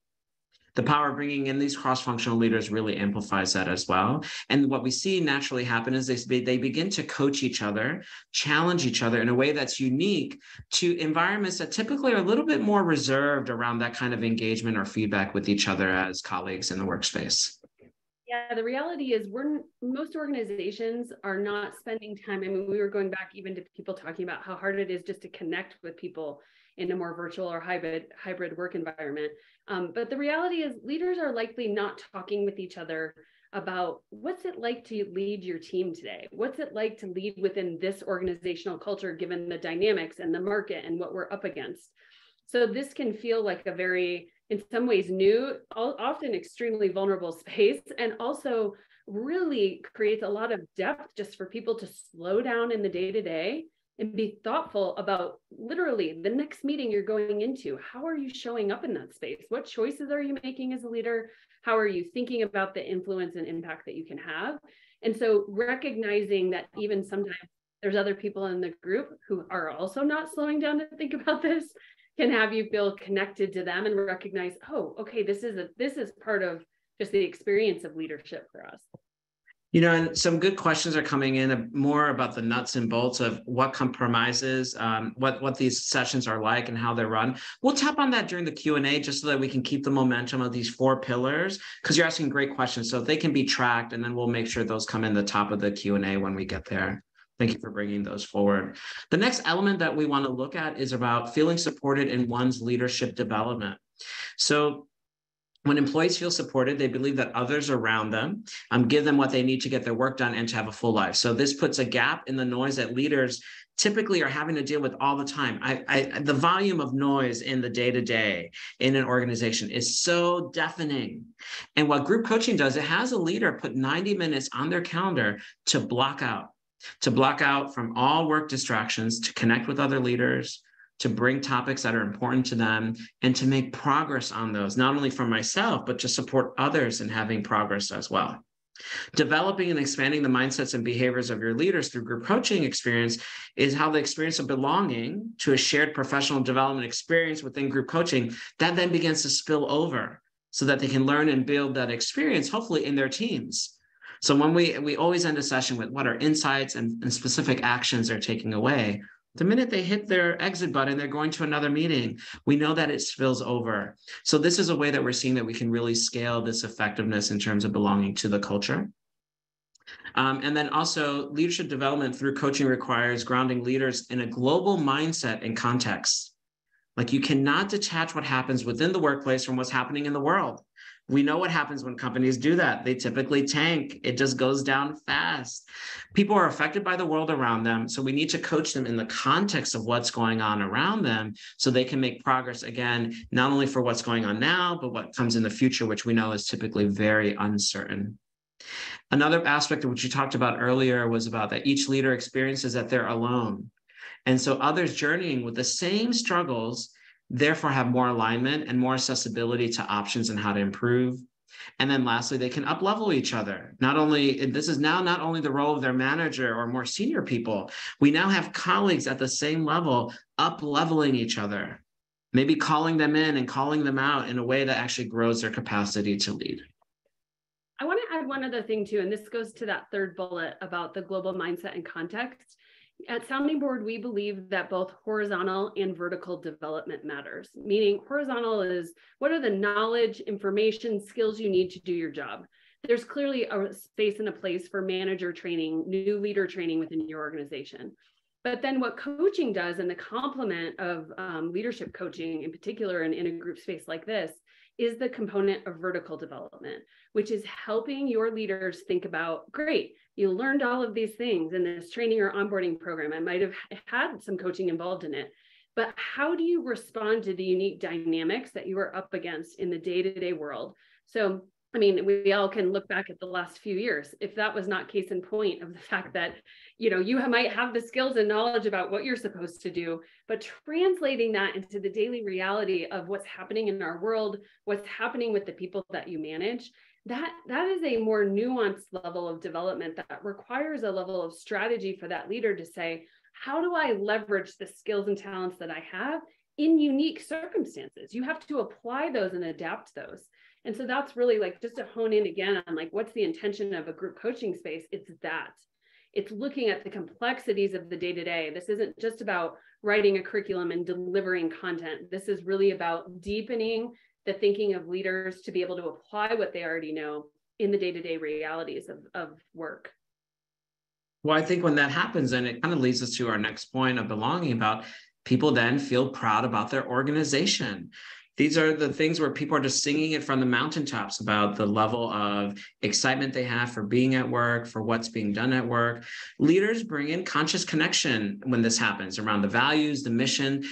C: The power of bringing in these cross-functional leaders really amplifies that as well. And what we see naturally happen is they begin to coach each other, challenge each other in a way that's unique to environments that typically are a little bit more reserved around that kind of engagement or feedback with each other as colleagues in the workspace.
B: Yeah, the reality is most organizations are not spending time. I mean, we were going back even to people talking about how hard it is just to connect with people in a more virtual or hybrid work environment. But the reality is leaders are likely not talking with each other about what's it like to lead your team today? What's it like to lead within this organizational culture, given the dynamics and the market and what we're up against? So this can feel like a very, in some ways, new, often extremely vulnerable space, and also really creates a lot of depth just for people to slow down in the day-to-day and be thoughtful about literally the next meeting you're going into. How are you showing up in that space? What choices are you making as a leader? How are you thinking about the influence and impact that you can have? And so recognizing that even sometimes there's other people in the group who are also not slowing down to think about this can have you feel connected to them and recognize, oh, okay, this is part of just the experience of leadership for us.
C: And some good questions are coming in more about the nuts and bolts of what compromises, what these sessions are like and how they're run. We'll tap on that during the Q&A just so that we can keep the momentum of these 4 pillars, because you're asking great questions. So they can be tracked, and then we'll make sure those come in the top of the Q&A when we get there. Thank you for bringing those forward. The next element that we want to look at is about feeling supported in one's leadership development. So when employees feel supported, they believe that others around them give them what they need to get their work done and to have a full life. So this puts a gap in the noise that leaders typically are having to deal with all the time. The volume of noise in the day-to-day in an organization is so deafening. And what group coaching does, it has a leader put 90 minutes on their calendar to block out from all work distractions, to connect with other leaders, to bring topics that are important to them, and to make progress on those, not only for myself, but to support others in having progress as well. Developing and expanding the mindsets and behaviors of your leaders through group coaching experience is how the experience of belonging to a shared professional development experience within group coaching, that then begins to spill over so that they can learn and build that experience, hopefully in their teams. So when we always end a session with what are insights and specific actions they're taking away, the minute they hit their exit button, they're going to another meeting. We know that it spills over. So this is a way that we're seeing that we can really scale this effectiveness in terms of belonging to the culture. And then also leadership development through coaching requires grounding leaders in a global mindset and context. Like, you cannot detach what happens within the workplace from what's happening in the world. We know what happens when companies do that. They typically tank. It just goes down fast. People are affected by the world around them. So we need to coach them in the context of what's going on around them so they can make progress, again, not only for what's going on now, but what comes in the future, which we know is typically very uncertain. Another aspect of which you talked about earlier was about that each leader experiences that they're alone. And so others journeying with the same struggles therefore have more alignment and more accessibility to options and how to improve. And then lastly, they can up-level each other. This is now not only the role of their manager or more senior people, we now have colleagues at the same level up-leveling each other, maybe calling them in and calling them out in a way that actually grows their capacity to lead.
B: I want to add one other thing too, and this goes to that third bullet about the global mindset and context. At Sounding Board, we believe that both horizontal and vertical development matters, meaning horizontal is what are the knowledge, information, skills you need to do your job. There's clearly a space and a place for manager training, new leader training within your organization. But then what coaching does, and the complement of leadership coaching in particular in a group space like this, is the component of vertical development, which is helping your leaders think about, great, you learned all of these things in this training or onboarding program. I might have had some coaching involved in it, but how do you respond to the unique dynamics that you are up against in the day-to-day world? So, I mean, we all can look back at the last few years, if that was not case in point of the fact that, you might have the skills and knowledge about what you're supposed to do, but translating that into the daily reality of what's happening in our world, what's happening with the people that you manage, that is a more nuanced level of development that requires a level of strategy for that leader to say, how do I leverage the skills and talents that I have in unique circumstances? You have to apply those and adapt those. And so that's really like, just to hone in again on like, what's the intention of a group coaching space? It's looking at the complexities of the day-to-day. This isn't just about writing a curriculum and delivering content. This is really about deepening the thinking of leaders to be able to apply what they already know in the day-to-day realities of work.
C: Well, I think when that happens, then it kind of leads us to our next point of belonging, about people then feel proud about their organization. These are the things where people are just singing it from the mountaintops about the level of excitement they have for being at work, for what's being done at work. Leaders bring in conscious connection when this happens around the values, the mission.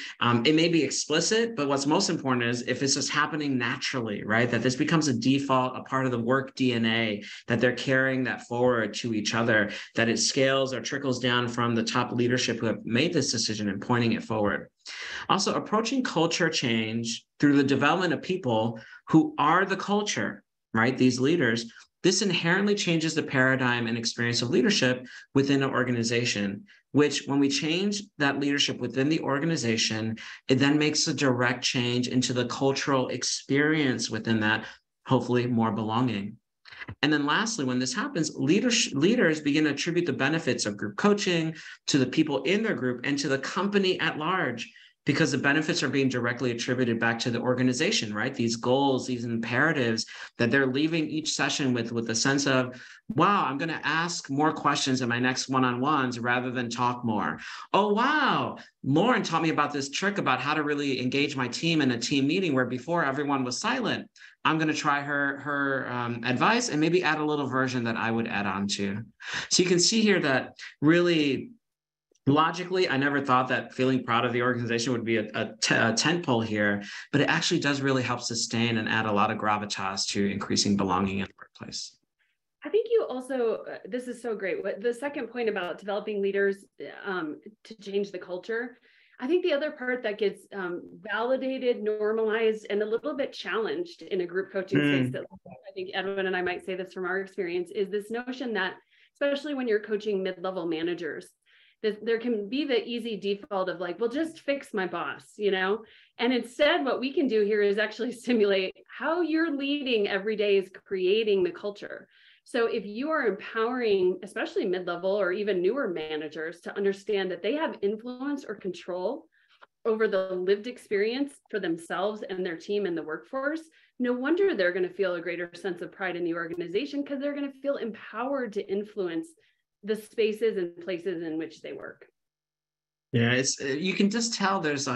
C: It may be explicit, but what's most important is if it's just happening naturally, right? That this becomes a default, a part of the work DNA, that they're carrying that forward to each other, that it scales or trickles down from the top leadership who have made this decision and pointing it forward. Also, approaching culture change through the development of people who are the culture, right? These leaders, this inherently changes the paradigm and experience of leadership within an organization, which when we change that leadership within the organization, it then makes a direct change into the cultural experience within that, hopefully more belonging. And then lastly, when this happens, leaders begin to attribute the benefits of group coaching to the people in their group and to the company at large. because the benefits are being directly attributed back to the organization, right? These goals, these imperatives that they're leaving each session with a sense of, wow, I'm going to ask more questions in my next one-on-ones rather than talk more. Oh, wow, Lauren taught me about this trick about how to really engage my team in a team meeting where before everyone was silent. I'm going to try her advice and maybe add a little version that I would add on to. So you can see here that really logically, I never thought that feeling proud of the organization would be a tent pole here, but it actually does really help sustain and add a lot of gravitas to increasing belonging in the workplace.
B: I think you also, this is so great. The second point about developing leaders to change the culture, I think the other part that gets validated, normalized, and a little bit challenged in a group coaching space that I think Edwin and I might say this from our experience is this notion that, especially when you're coaching mid-level managers, there can be the easy default of like, well, just fix my boss, you know? And instead, what we can do here is actually simulate how you're leading every day is creating the culture. So if you are empowering, especially mid-level or even newer managers to understand that they have influence or control over the lived experience for themselves and their team in the workforce, no wonder they're going to feel a greater sense of pride in the organization because they're going to feel empowered to influence the spaces and places in which they work.
C: Yeah, it's you can just tell there's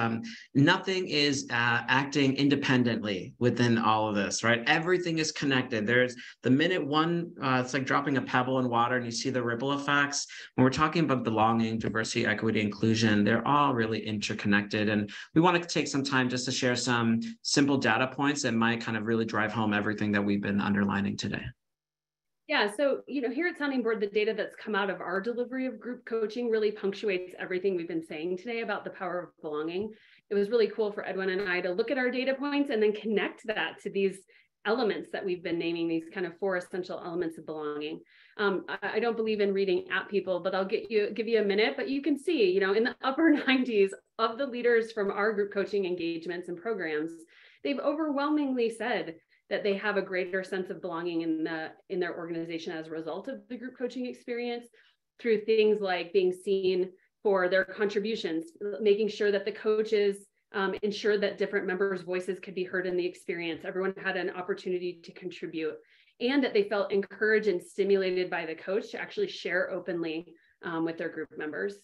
C: nothing is acting independently within all of this, right? Everything is connected. There's the minute one, it's like dropping a pebble in water and you see the ripple effects. When we're talking about belonging, diversity, equity, inclusion, they're all really interconnected. And we want to take some time just to share some simple data points that might kind of really drive home everything that we've been underlining today.
B: Yeah, so, here at Sounding Board, the data that's come out of our delivery of group coaching really punctuates everything we've been saying today about the power of belonging. It was really cool for Edwin and I to look at our data points and then connect that to these elements that we've been naming, these kind of 4 essential elements of belonging. I don't believe in reading at people, but I'll give you a minute, but you can see, in the upper 90s of the leaders from our group coaching engagements and programs, they've overwhelmingly said that they have a greater sense of belonging in their organization as a result of the group coaching experience through things like being seen for their contributions, making sure that the coaches ensure that different members' voices could be heard in the experience. Everyone had an opportunity to contribute, and that they felt encouraged and stimulated by the coach to actually share openly with their group members.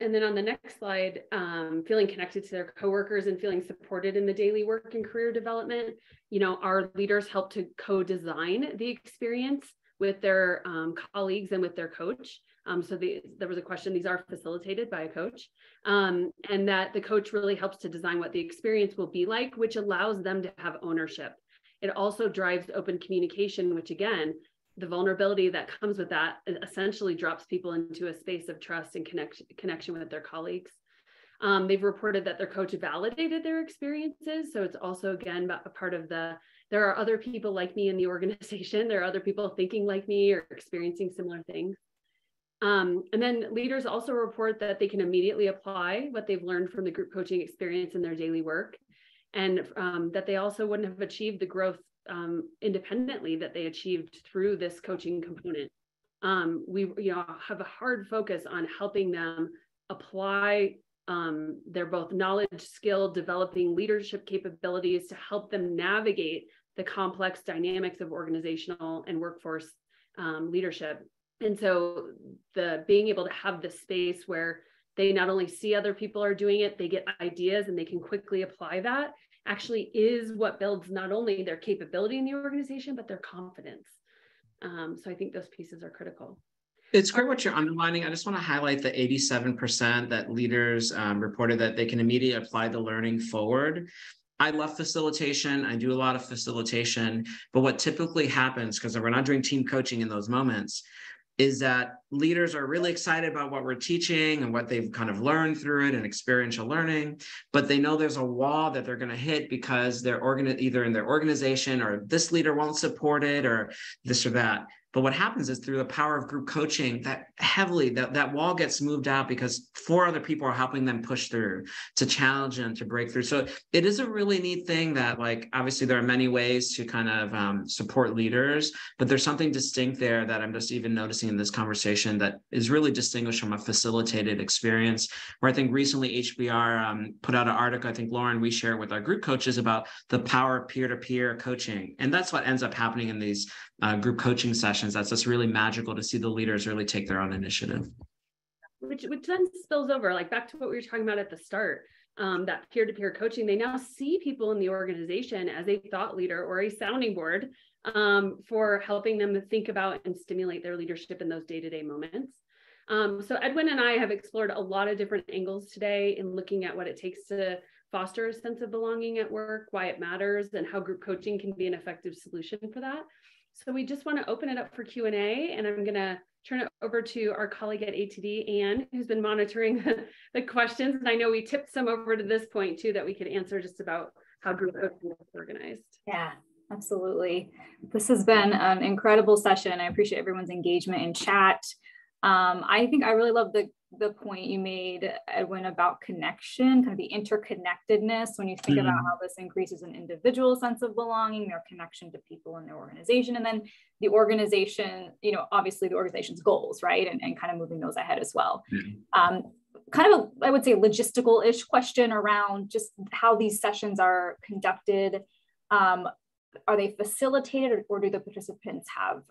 B: And then on the next slide, feeling connected to their coworkers and feeling supported in the daily work and career development. Our leaders help to co-design the experience with their colleagues and with their coach. So there was a question, these are facilitated by a coach, and that the coach really helps to design what the experience will be like, which allows them to have ownership. It also drives open communication, which again, the vulnerability that comes with that essentially drops people into a space of trust and connection with their colleagues. They've reported that their coach validated their experiences. So it's also, again, a part of there are other people like me in the organization. There are other people thinking like me or experiencing similar things. And then leaders also report that they can immediately apply what they've learned from the group coaching experience in their daily work, and that they also wouldn't have achieved the growth independently that they achieved through this coaching component. We have a hard focus on helping them apply their both knowledge, skill, developing leadership capabilities to help them navigate the complex dynamics of organizational and workforce leadership. And so being able to have this space where they not only see other people are doing it, they get ideas and they can quickly apply that, actually is what builds not only their capability in the organization, but their confidence. So I think those pieces are critical.
C: It's great what you're underlining. I just want to highlight the 87% that leaders reported that they can immediately apply the learning forward. I love facilitation. I do a lot of facilitation, but what typically happens, because we're not doing team coaching in those moments, is that leaders are really excited about what we're teaching and what they've kind of learned through it and experiential learning, but they know there's a wall that they're going to hit because they're either in their organization or this leader won't support it or this or that. But what happens is through the power of group coaching, that wall gets moved out because 4 other people are helping them push through, to challenge them, to break through. So it is a really neat thing that, like, obviously there are many ways to kind of support leaders, but there's something distinct there that I'm just even noticing in this conversation that is really distinguished from a facilitated experience, where I think recently HBR put out an article, I think Lauren, we share with our group coaches about the power of peer-to-peer coaching. And that's what ends up happening in these group coaching sessions. That's just really magical to see the leaders really take their own initiative.
B: Which then spills over, like back to what we were talking about at the start, that peer-to-peer coaching. They now see people in the organization as a thought leader or a sounding board for helping them to think about and stimulate their leadership in those day-to-day moments. So Edwin and I have explored a lot of different angles today in looking at what it takes to foster a sense of belonging at work, why it matters, and how group coaching can be an effective solution for that. So we just want to open it up for Q&A, and I'm going to turn it over to our colleague at ATD, Anne, who's been monitoring the questions. And I know we tipped some over to this point too, that we could answer just about how group coaching is organized.
A: Yeah, absolutely. This has been an incredible session. I appreciate everyone's engagement in chat. I think I really love the point you made, Edwin, about connection, kind of the interconnectedness when you think about how this increases an individual sense of belonging, their connection to people in their organization, and then the organization, you know, obviously the organization's goals, right? And kind of moving those ahead as well. Kind of I would say, logistical-ish question around just how these sessions are conducted. Are they facilitated, or do the participants have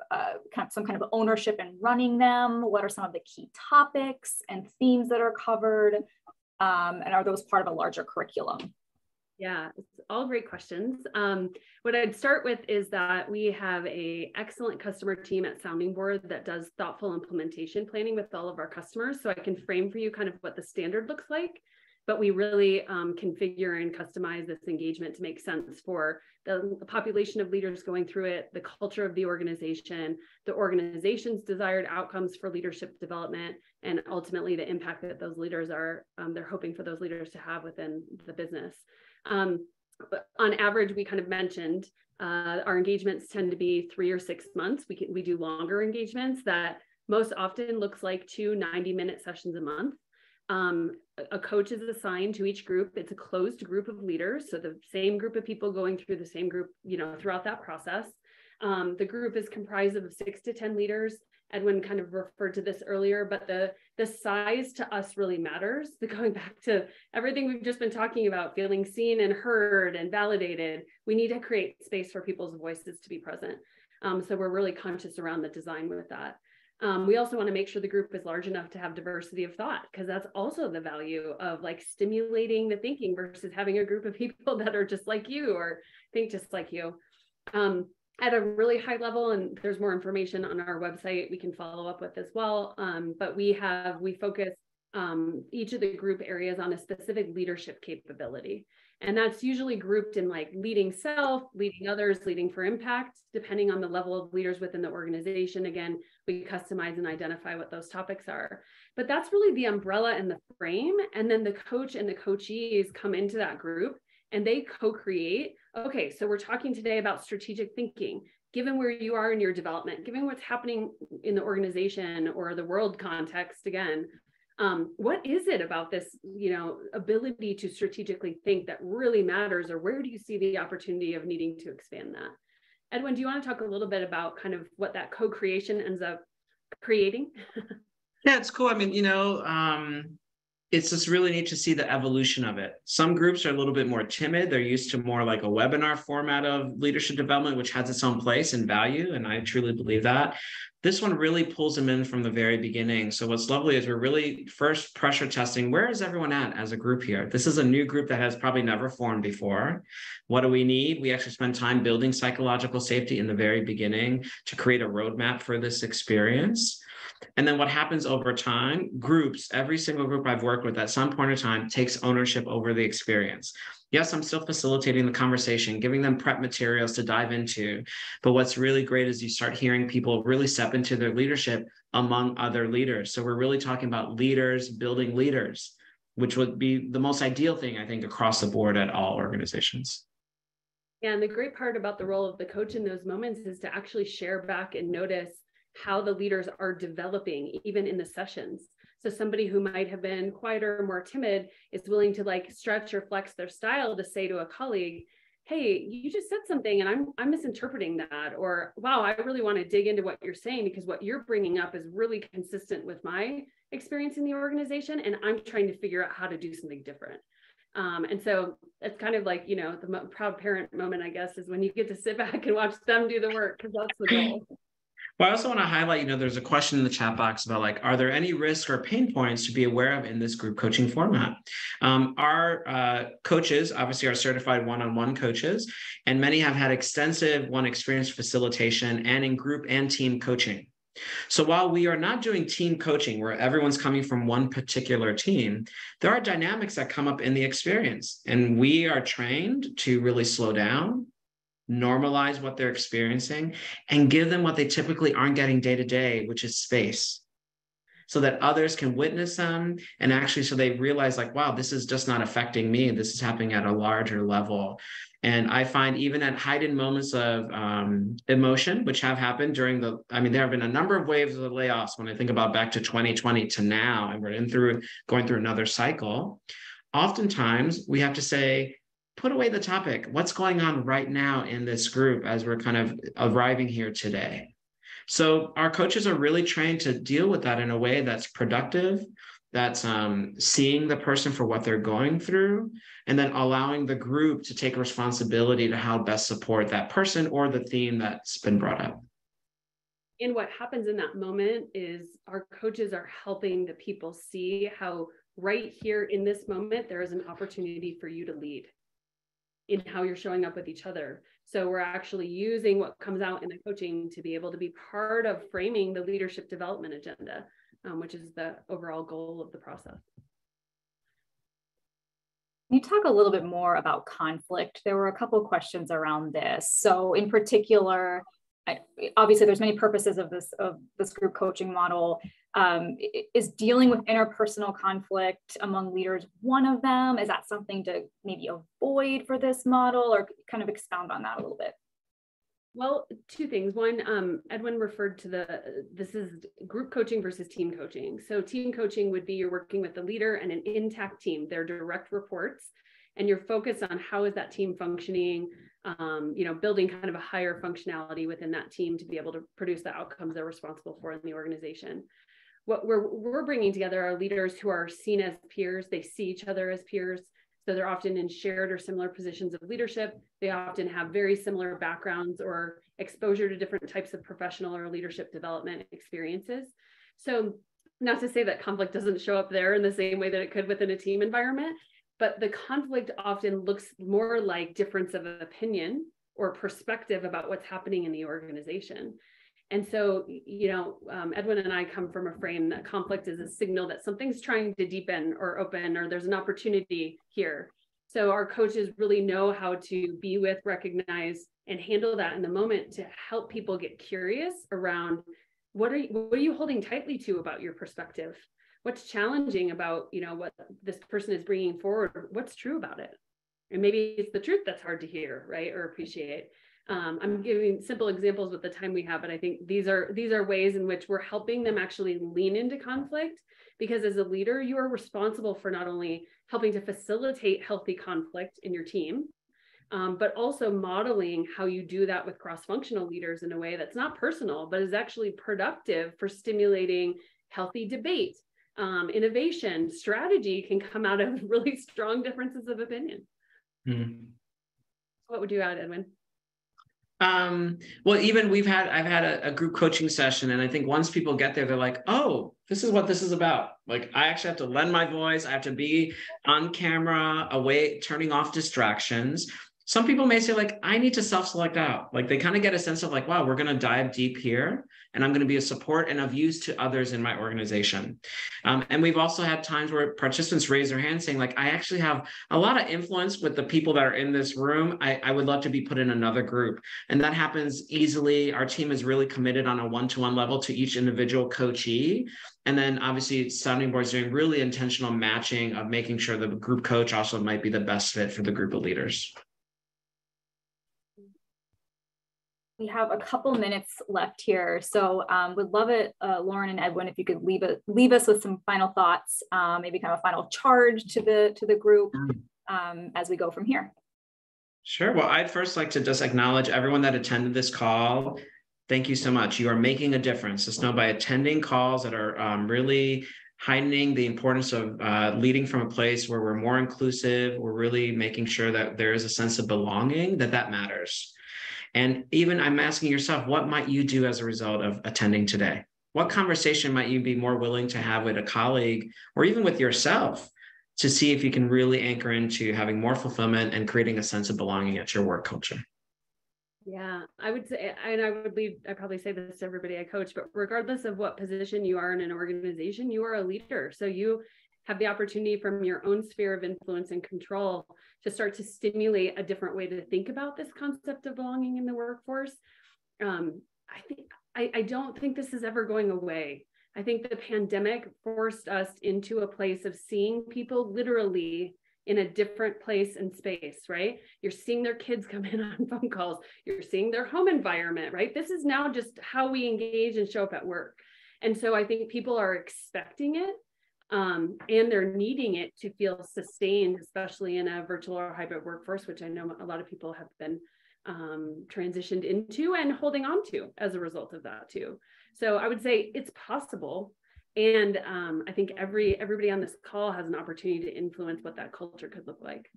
A: some kind of ownership in running them? What are some of the key topics and themes that are covered? And are those part of a larger curriculum?
B: Yeah, it's all great questions. What I'd start with is that we have an excellent customer team at Sounding Board that does thoughtful implementation planning with all of our customers. So I can frame for you kind of what the standard looks like, but we really configure and customize this engagement to make sense for the population of leaders going through it, the culture of the organization's desired outcomes for leadership development, and ultimately the impact that those leaders are, they're hoping for those leaders to have within the business. But on average, we kind of mentioned our engagements tend to be 3 or 6 months. We do longer engagements that most often looks like 2 90-minute sessions a month. A coach is assigned to each group. It's a closed group of leaders. So the same group of people going through the same group, you know, throughout that process. The group is comprised of 6 to 10 leaders. Edwin kind of referred to this earlier, but the size to us really matters. Going back to everything we've just been talking about, feeling seen and heard and validated, we need to create space for people's voices to be present. So we're really conscious around the design with that. We also want to make sure the group is large enough to have diversity of thought, because that's also the value of like stimulating the thinking versus having a group of people that are just like you or think just like you. At a really high level, and there's more information on our website we can follow up with as well, but we focus each of the group areas on a specific leadership capability. And that's usually grouped in like leading self, leading others, leading for impact, depending on the level of leaders within the organization. Again, we customize and identify what those topics are. But that's really the umbrella and the frame. And then the coach and the coachees come into that group and they co-create. Okay, so we're talking today about strategic thinking. Given where you are in your development, given what's happening in the organization or the world context, again, what is it about this, you know, ability to strategically think that really matters, or where do you see the opportunity of needing to expand that? Edwin, do you want to talk a little bit about kind of what that co-creation ends up creating?
C: Yeah, it's cool. I mean, you know, it's just really neat to see the evolution of it. Some groups are a little bit more timid. They're used to more like a webinar format of leadership development, which has its own place and value. And I truly believe that. This one really pulls them in from the very beginning. So what's lovely is we're really first pressure testing, where is everyone at as a group here? This is a new group that has probably never formed before. What do we need? We actually spend time building psychological safety in the very beginning to create a roadmap for this experience. And then what happens over time, groups, every single group I've worked with at some point in time takes ownership over the experience. Yes, I'm still facilitating the conversation, giving them prep materials to dive into. But what's really great is you start hearing people really step into their leadership among other leaders. So we're really talking about leaders building leaders, which would be the most ideal thing, I think, across the board at all organizations.
B: Yeah, and the great part about the role of the coach in those moments is to actually share back and notice how the leaders are developing, even in the sessions. So somebody who might have been quieter, more timid, is willing to like stretch or flex their style to say to a colleague, hey, you just said something and I'm misinterpreting that, or wow, I really want to dig into what you're saying because what you're bringing up is really consistent with my experience in the organization, and I'm trying to figure out how to do something different. And so it's kind of like, you know, the proud parent moment, I guess, is when you get to sit back and watch them do the work, because that's the goal.
C: Well, I also want to highlight, there's a question in the chat box about like, are there any risks or pain points to be aware of in this group coaching format? Our coaches obviously are certified one-on-one coaches, and many have had extensive experience facilitation and in group and team coaching. So while we are not doing team coaching where everyone's coming from one particular team, there are dynamics that come up in the experience, and we are trained to really slow down, normalize what they're experiencing, and give them what they typically aren't getting day to day, which is space, so that others can witness them. And actually, so they realize like, wow, this is just not affecting me. This is happening at a larger level. And I find even at heightened moments of emotion, which have happened during there have been a number of waves of layoffs when I think about back to 2020 to now, and we're going through another cycle. Oftentimes we have to say, put away the topic. What's going on right now in this group as we're kind of arriving here today? So our coaches are really trained to deal with that in a way that's productive, that's seeing the person for what they're going through, and then allowing the group to take responsibility to how best support that person or the theme that's been brought up.
B: And what happens in that moment is our coaches are helping the people see how right here in this moment, there is an opportunity for you to lead in how you're showing up with each other. So we're actually using what comes out in the coaching to be able to be part of framing the leadership development agenda, which is the overall goal of the process.
A: Can you talk a little bit more about conflict? There were a couple of questions around this. So in particular, obviously there's many purposes of this group coaching model. Is dealing with interpersonal conflict among leaders one of them? Is that something to maybe avoid for this model, or kind of expound on that a little bit?
B: Well, two things. One, Edwin referred to this is group coaching versus team coaching. So team coaching would be you're working with the leader and an intact team, they're direct reports, and you're focused on how is that team functioning, building kind of a higher functionality within that team to be able to produce the outcomes they're responsible for in the organization. What we're bringing together are leaders who are seen as peers. They see each other as peers. So they're often in shared or similar positions of leadership. They often have very similar backgrounds or exposure to different types of professional or leadership development experiences. So not to say that conflict doesn't show up there in the same way that it could within a team environment, but the conflict often looks more like difference of opinion or perspective about what's happening in the organization. And so, Edwin and I come from a frame that conflict is a signal that something's trying to deepen or open, or there's an opportunity here. So our coaches really know how to be with, recognize, and handle that in the moment to help people get curious around what are you holding tightly to about your perspective? What's challenging about, what this person is bringing forward? What's true about it? And maybe it's the truth that's hard to hear, right, or appreciate. I'm giving simple examples with the time we have, but I think these are ways in which we're helping them actually lean into conflict, because as a leader, you are responsible for not only helping to facilitate healthy conflict in your team, but also modeling how you do that with cross-functional leaders in a way that's not personal, but is actually productive for stimulating healthy debate, innovation, strategy can come out of really strong differences of opinion. Mm-hmm. What would you add, Edwin?
C: Well, even I've had a group coaching session, and I think once people get there, they're like, oh, this is what this is about. Like, I actually have to lend my voice. I have to be on camera, away, turning off distractions. Some people may say like, I need to self-select out. Like, they kind of get a sense of like, wow, we're going to dive deep here, and I'm going to be a support and of use to others in my organization. And we've also had times where participants raise their hand saying like, I actually have a lot of influence with the people that are in this room. I would love to be put in another group. And that happens easily. Our team is really committed on a one-to-one level to each individual coachee. And then obviously Sounding Board's doing really intentional matching of making sure the group coach also might be the best fit for the group of leaders.
A: We have a couple minutes left here. So would love it, Lauren and Edwin, if you could leave us with some final thoughts, maybe kind of a final charge to the group as we go from here.
C: Sure. Well, I'd first like to just acknowledge everyone that attended this call. Thank you so much. You are making a difference. Just know by attending calls that are really heightening the importance of leading from a place where we're more inclusive, we're really making sure that there is a sense of belonging, that matters. And even I'm asking yourself, what might you do as a result of attending today? What conversation might you be more willing to have with a colleague or even with yourself to see if you can really anchor into having more fulfillment and creating a sense of belonging at your work culture?
B: Yeah, I would say, and I probably say this to everybody I coach, but regardless of what position you are in an organization, you are a leader. So you have the opportunity from your own sphere of influence and control to start to stimulate a different way to think about this concept of belonging in the workforce. I don't think this is ever going away. I think the pandemic forced us into a place of seeing people literally in a different place and space, right? You're seeing their kids come in on phone calls. You're seeing their home environment, right? This is now just how we engage and show up at work. And so I think people are expecting it and they're needing it to feel sustained, especially in a virtual or hybrid workforce, which I know a lot of people have been transitioned into and holding on to as a result of that too. So I would say it's possible. And I think everybody on this call has an opportunity to influence what that culture could look like.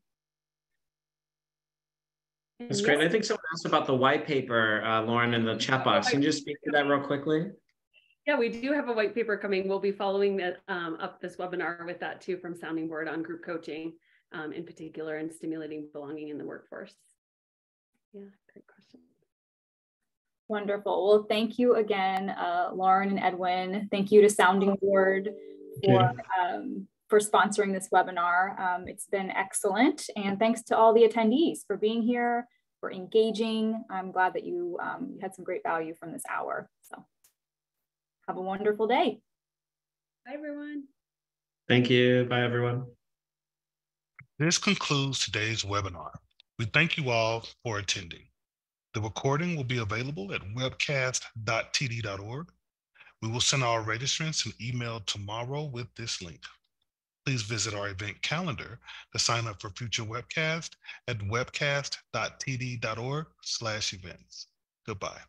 C: That's great. I think someone asked about the white paper, Lauren, in the chat box. Can you just speak to that real quickly?
B: Yeah, we do have a white paper coming. We'll be following that up this webinar with that too from Sounding Board on group coaching in particular and stimulating belonging in the workforce. Yeah, great question.
A: Wonderful. Well, thank you again, Lauren and Edwin. Thank you to Sounding Board for sponsoring this webinar. It's been excellent. And thanks to all the attendees for being here, for engaging. I'm glad that you had some great value from this hour. So have a wonderful day.
B: Bye, everyone.
C: Thank you. Bye, everyone.
D: This concludes today's webinar. We thank you all for attending. The recording will be available at webcast.td.org. We will send our registrants an email tomorrow with this link. Please visit our event calendar to sign up for future webcasts at webcast.td.org/events. Goodbye.